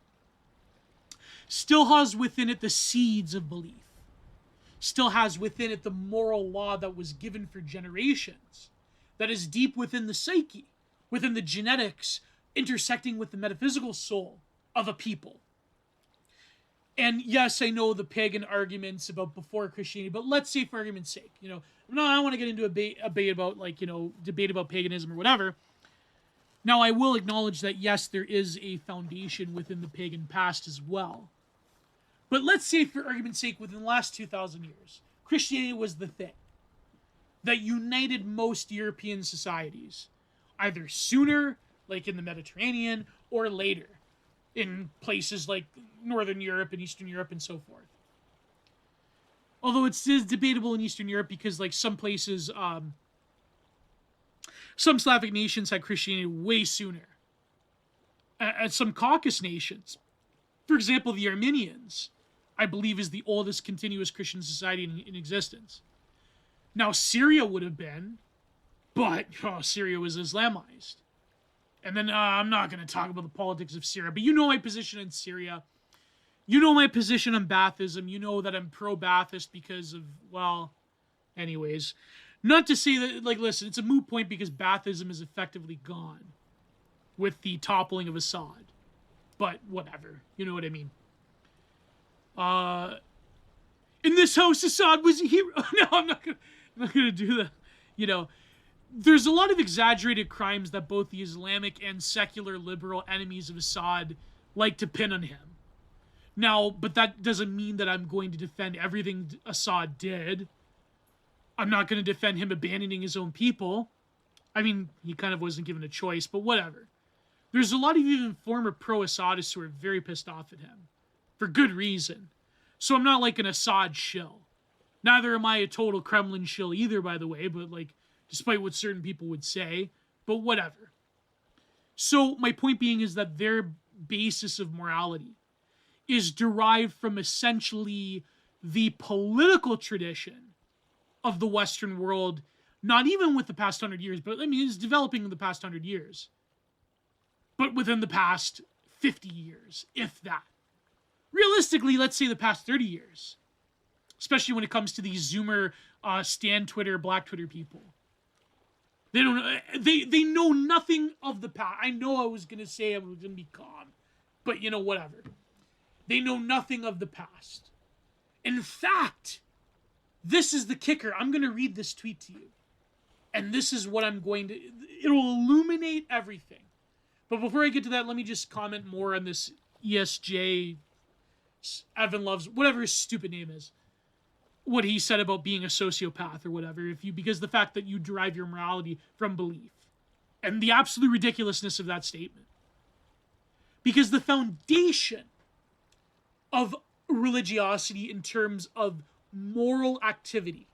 still has within it the seeds of belief. Still has within it the moral law that was given for generations, that is deep within the psyche, within the genetics, intersecting with the metaphysical soul of a people. And yes, I know the pagan arguments about before Christianity, but let's say for argument's sake, you know, no, I don't want to get into a debate about, like, you know, debate about paganism or whatever. Now, I will acknowledge that, yes, there is a foundation within the pagan past as well. But let's say, for argument's sake, within the last 2,000 years, Christianity was the thing that united most European societies, either sooner, like in the Mediterranean, or later, in places like Northern Europe and Eastern Europe and so forth. Although it is debatable in Eastern Europe because, like, some places, some Slavic nations had Christianity way sooner. And some Caucasus nations, for example, the Armenians, I believe is the oldest continuous Christian society in existence. Now, Syria would have been, but Syria was Islamized. And then I'm not going to talk about the politics of Syria, but you know my position on Syria. You know my position on Baathism. You know that I'm pro-Baathist because of, well, anyways. Not to say that, like, listen, it's a moot point because Baathism is effectively gone with the toppling of Assad. But whatever. You know what I mean. In this house, Assad was a hero. No, I'm not gonna do that. You know, there's a lot of exaggerated crimes that both the Islamic and secular liberal enemies of Assad like to pin on him. Now, but that doesn't mean that I'm going to defend everything Assad did. I'm not going to defend him abandoning his own people. I mean, he kind of wasn't given a choice, but whatever. There's a lot of even former pro-Assadists who are very pissed off at him. For good reason. So I'm not like an Assad shill. Neither am I a total Kremlin shill either, by the way, but, like, despite what certain people would say. But whatever. So my point being is that their basis of morality is derived from essentially the political tradition of the Western world, not even with the past 100 years, but I mean, it's developing in the past 100 years, but within the past 50 years, if that. Realistically, let's say the past 30 years, especially when it comes to these Zoomer, Stan Twitter, Black Twitter people. They don't. They know nothing of the past. I know I was gonna say I was gonna be calm, but you know, whatever. They know nothing of the past. In fact, this is the kicker. I'm going to read this tweet to you. And this is what I'm going to... It'll illuminate everything. But before I get to that, let me just comment more on this ESJ, Evan Loves, whatever his stupid name is. What he said about being a sociopath or whatever. Because the fact that you derive your morality from belief. And the absolute ridiculousness of that statement. Because the foundation of religiosity in terms of moral activity,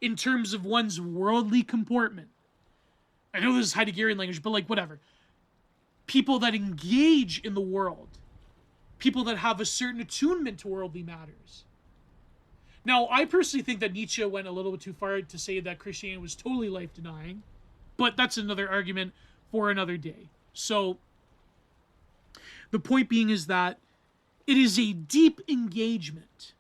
in terms of one's worldly comportment. I know this is Heideggerian language, but like whatever. People that engage in the world. People that have a certain attunement to worldly matters. Now, I personally think that Nietzsche went a little bit too far to say that Christianity was totally life-denying, but that's another argument for another day. So, the point being is that It is a deep engagement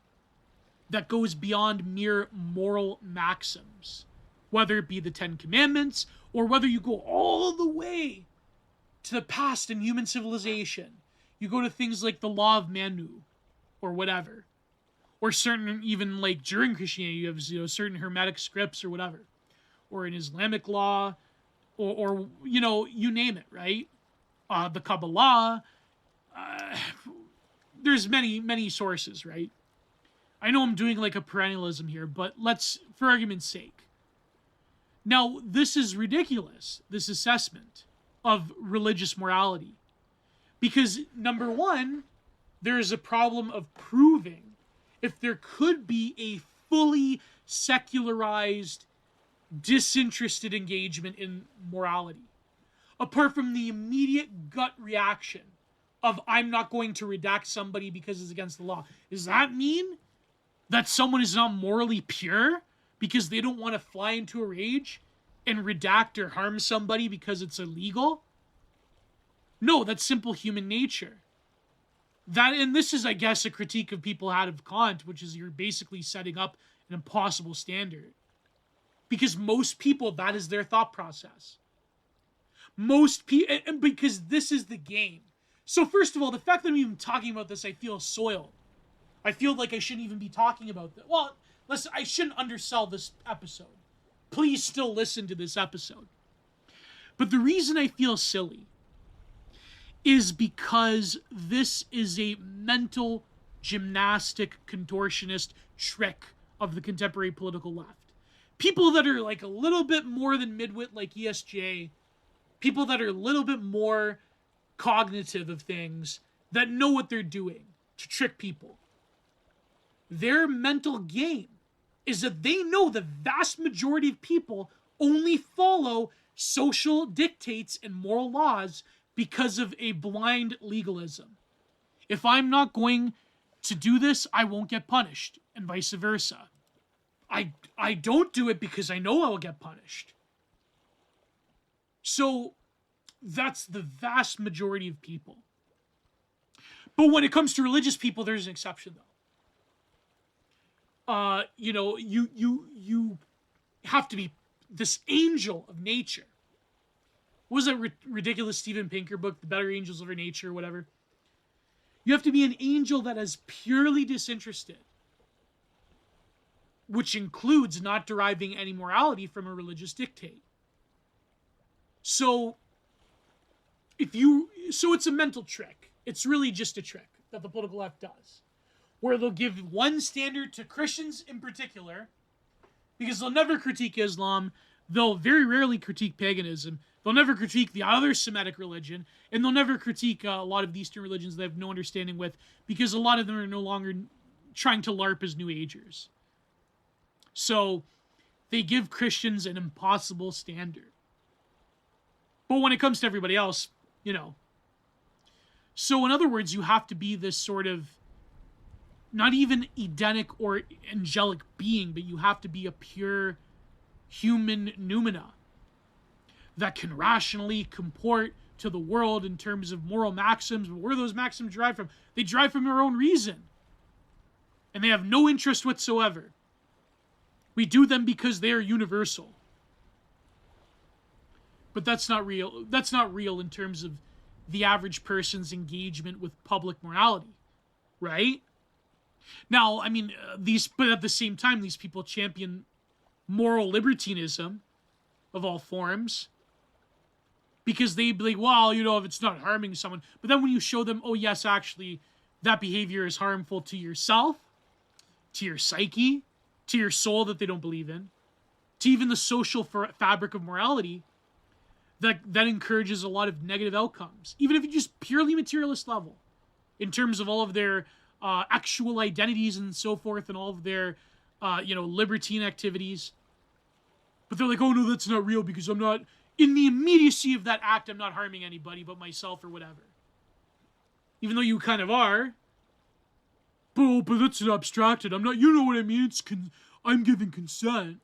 that goes beyond mere moral maxims, whether it be the Ten Commandments or whether you go all the way to the past in human civilization. You go to things like the law of Manu or whatever, or certain, even like during Christianity, you have certain Hermetic scripts or whatever, or in Islamic law, or you name it, right? The Kabbalah. There's many sources, right? I know I'm doing like a perennialism here, but let's, for argument's sake. Now, this is ridiculous, this assessment of religious morality. Because, number one, there is a problem of proving if there could be a fully secularized, disinterested engagement in morality, apart from the immediate gut reaction of, I'm not going to redact somebody because it's against the law. Does that mean that someone is not morally pure because they don't want to fly into a rage and redact or harm somebody because it's illegal? No, that's simple human nature. And this is, I guess, a critique of people out of Kant, which is you're basically setting up an impossible standard. Because most people, that is their thought process. Most people, and because this is the game. So first of all, the fact that I'm even talking about this, I feel soiled. I feel like I shouldn't even be talking about this. Well, listen, I shouldn't undersell this episode. Please still listen to this episode. But the reason I feel silly is because this is a mental gymnastic contortionist trick of the contemporary political left. People that are like a little bit more than midwit like ESJ, people that are a little bit more cognitive of things, that know what they're doing to trick people. Their mental game is that they know the vast majority of people only follow social dictates and moral laws because of a blind legalism. If I'm not going to do this, I won't get punished, and vice versa. I don't do it because I know I will get punished. So that's the vast majority of people. But when it comes to religious people, there's an exception, though. You have to be this angel of nature. What was that ridiculous Steven Pinker book, The Better Angels of Our Nature, or whatever? You have to be an angel that is purely disinterested, which includes not deriving any morality from a religious dictate. So it's a mental trick. It's really just a trick that the political left does, where they'll give one standard to Christians in particular, because they'll never critique Islam, they'll very rarely critique paganism, they'll never critique the other Semitic religion, and they'll never critique a lot of the Eastern religions they have no understanding with, because a lot of them are no longer trying to LARP as New Agers. So they give Christians an impossible standard. But when it comes to everybody else, So in other words, you have to be this sort of, not even Edenic or angelic being, but you have to be a pure human noumena that can rationally comport to the world in terms of moral maxims. But where do those maxims derive from? They derive from their own reason. And they have no interest whatsoever. We do them because they are universal. But that's not real. That's not real in terms of the average person's engagement with public morality, right? Now, but at the same time, these people champion moral libertinism of all forms, because they be like, well, if it's not harming someone. But then when you show them, oh yes, actually, that behavior is harmful to yourself, to your psyche, to your soul that they don't believe in, to even the social fabric of morality, that encourages a lot of negative outcomes, even if it's just purely materialist level, in terms of all of their actual identities and so forth, and all of their, libertine activities. But they're like, oh no, that's not real because I'm not, in the immediacy of that act, I'm not harming anybody but myself or whatever. Even though you kind of are. But that's not abstracted. I'm not, you know what I mean? I'm giving consent.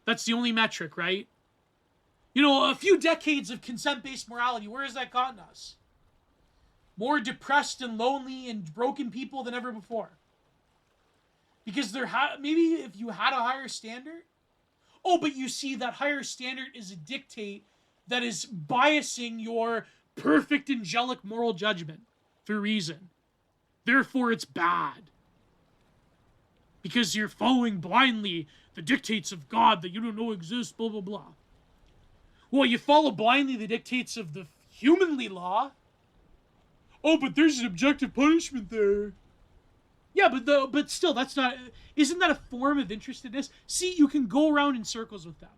That's the only metric, right? A few decades of consent-based morality, where has that gotten us? more depressed and lonely and broken people than ever before. Because maybe if you had a higher standard, but you see that higher standard is a dictate that is biasing your perfect angelic moral judgment for reason. Therefore, it's bad. Because you're following blindly the dictates of God that you don't know exist, blah, blah, blah. Well, you follow blindly the dictates of the humanly law. Oh, but there's an objective punishment there. Yeah, but still, that's not... Isn't that a form of interestedness? See, you can go around in circles with them.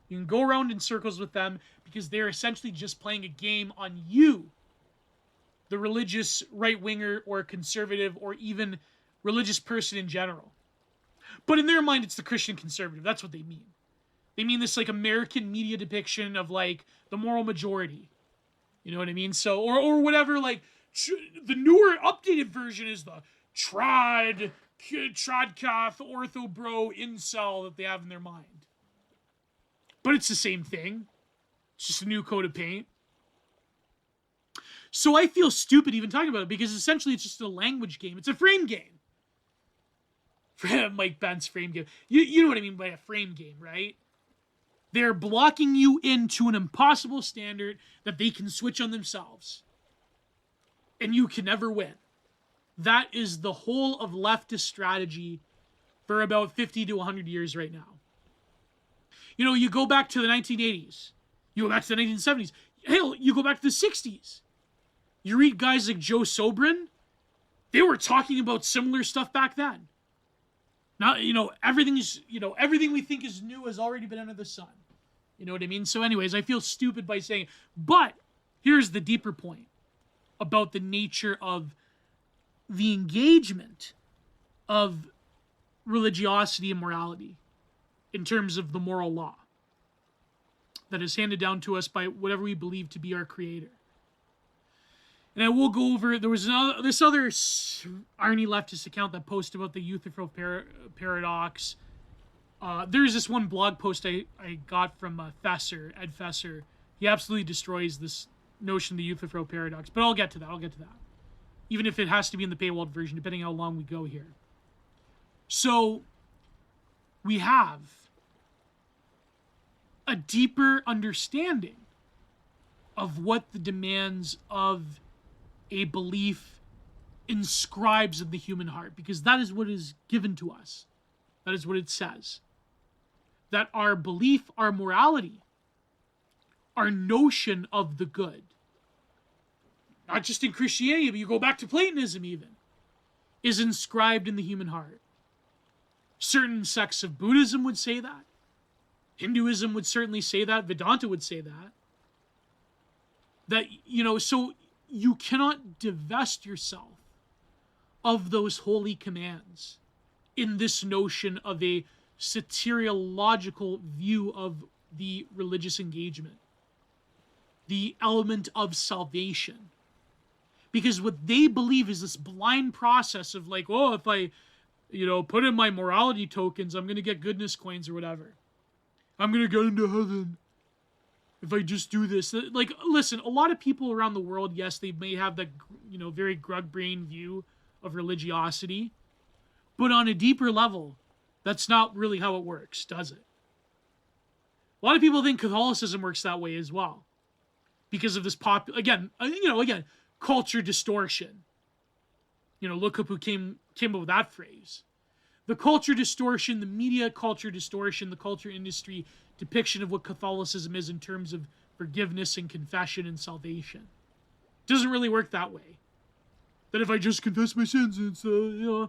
You can go around in circles with them because they're essentially just playing a game on you, the religious right-winger or conservative or even religious person in general. But in their mind, it's the Christian conservative. That's what they mean. They mean this, like, American media depiction of, like, the moral majority. You know what I mean? So, or whatever, like, the newer, updated version is the trodcath, ortho bro, incel that they have in their mind. But it's the same thing. It's just a new coat of paint. So I feel stupid even talking about it because essentially it's just a language game. It's a frame game. Mike Ben's frame game. You know what I mean by a frame game, right? They're blocking you into an impossible standard that they can switch on themselves. And you can never win. That is the whole of leftist strategy for about 50 to 100 years right now. You know, you go back to the 1980s. You go back to the 1970s. Hell, you go back to the 60s. You read guys like Joe Sobran. They were talking about similar stuff back then. Now, everything we think is new has already been under the sun. You know what I mean? So anyways, I feel stupid by saying, but here's the deeper point about the nature of the engagement of religiosity and morality in terms of the moral law that is handed down to us by whatever we believe to be our creator. And I will go over, there was this other irony leftist account that posted about the Euthyphro paradox. There's this one blog post I got from Ed Fesser. He absolutely destroys this notion of the Euthyphro paradox. But I'll get to that. Even if it has to be in the paywalled version, depending how long we go here. So, we have a deeper understanding of what the demands of a belief inscribes in the human heart, because that is what is given to us. That is what it says. That our belief, our morality, our notion of the good, not just in Christianity, but you go back to Platonism even, is inscribed in the human heart. Certain sects of Buddhism would say that. Hinduism would certainly say that. Vedanta would say that. That, so you cannot divest yourself of those holy commands in this notion of a soteriological view of the religious engagement. The element of salvation. Because what they believe is this blind process of like, oh, if I, put in my morality tokens, I'm going to get goodness coins or whatever. I'm going to get into heaven if I just do this. Like, listen, a lot of people around the world, yes, they may have that, very grug-brain view of religiosity. But on a deeper level, that's not really how it works, does it? A lot of people think Catholicism works that way as well. Because of this culture distortion. Look up who came up with that phrase. The culture distortion, the media culture distortion, the culture industry depiction of what Catholicism is in terms of forgiveness and confession and salvation. It doesn't really work that way. That if I just confess my sins, it's, In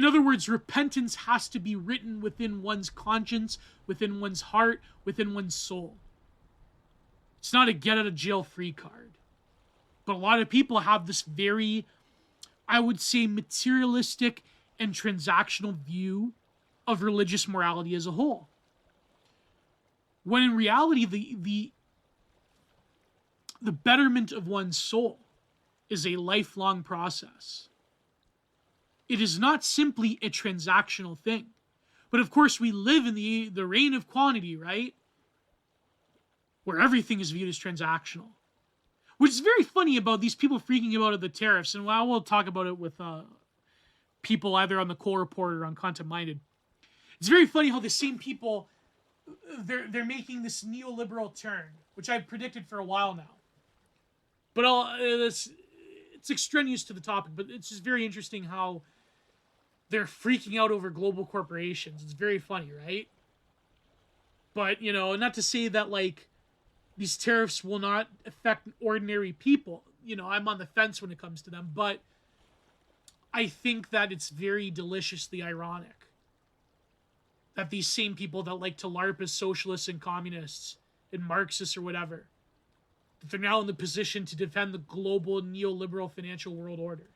other words, repentance has to be written within one's conscience, within one's heart, within one's soul. It's not a get-out-of-jail-free card. But a lot of people have this very, I would say, materialistic and transactional view of religious morality as a whole. When in reality, the betterment of one's soul is a lifelong process. It is not simply a transactional thing. But of course, we live in the reign of quantity, right? Where everything is viewed as transactional. Which is very funny about these people freaking out at the tariffs, and I will talk about it with people either on the Cole Report or on Content Minded. It's very funny how the same people, they're making this neoliberal turn, which I've predicted for a while now. But it's extraneous to the topic, but it's just very interesting how they're freaking out over global corporations. It's very funny, right? But, not to say that, like, these tariffs will not affect ordinary people. I'm on the fence when it comes to them, but I think that it's very deliciously ironic that these same people that like to LARP as socialists and communists and Marxists or whatever, that they're now in the position to defend the global neoliberal financial world order.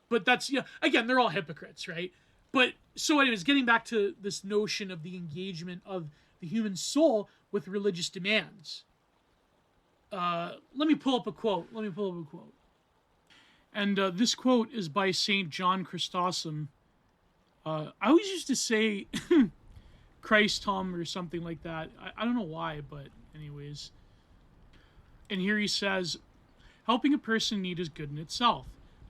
But that's, again, they're all hypocrites, right? But, so anyways, getting back to this notion of the engagement of the human soul with religious demands. Let me pull up a quote. And this quote is by St. John Chrysostom. I always used to say Christ Tom or something like that. I don't know why, but anyways. And here he says, helping a person in need is good in itself,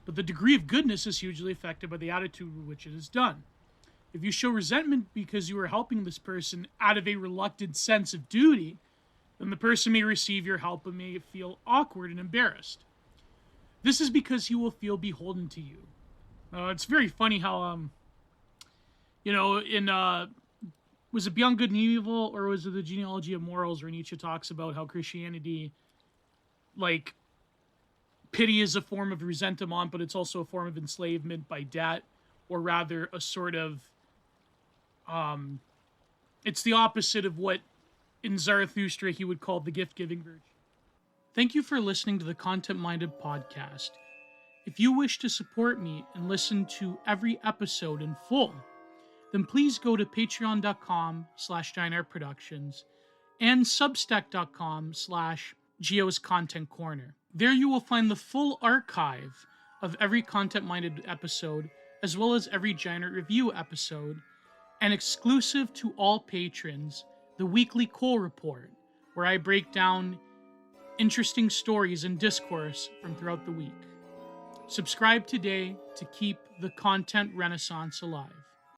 but the degree of goodness is hugely affected by the attitude with which it is done. If you show resentment because you are helping this person out of a reluctant sense of duty, then the person may receive your help but may feel awkward and embarrassed. This is because he will feel beholden to you. It's very funny how, was it Beyond Good and Evil, or was it The Genealogy of Morals, where Nietzsche talks about how Christianity, like, pity is a form of resentment, but it's also a form of enslavement by debt, or rather a sort of, it's the opposite of what in Zarathustra he would call the gift-giving virtue. Thank you for listening to the Content Minded podcast. If you wish to support me and listen to every episode in full, then please go to patreon.com/giantartproductions and substack.com/Gio's Content Corner. There you will find the full archive of every Content Minded episode, as well as every Giant Art Review episode, and exclusive to all patrons, the weekly Cole Report, where I break down interesting stories and discourse from throughout the week. Subscribe today to keep the content renaissance alive.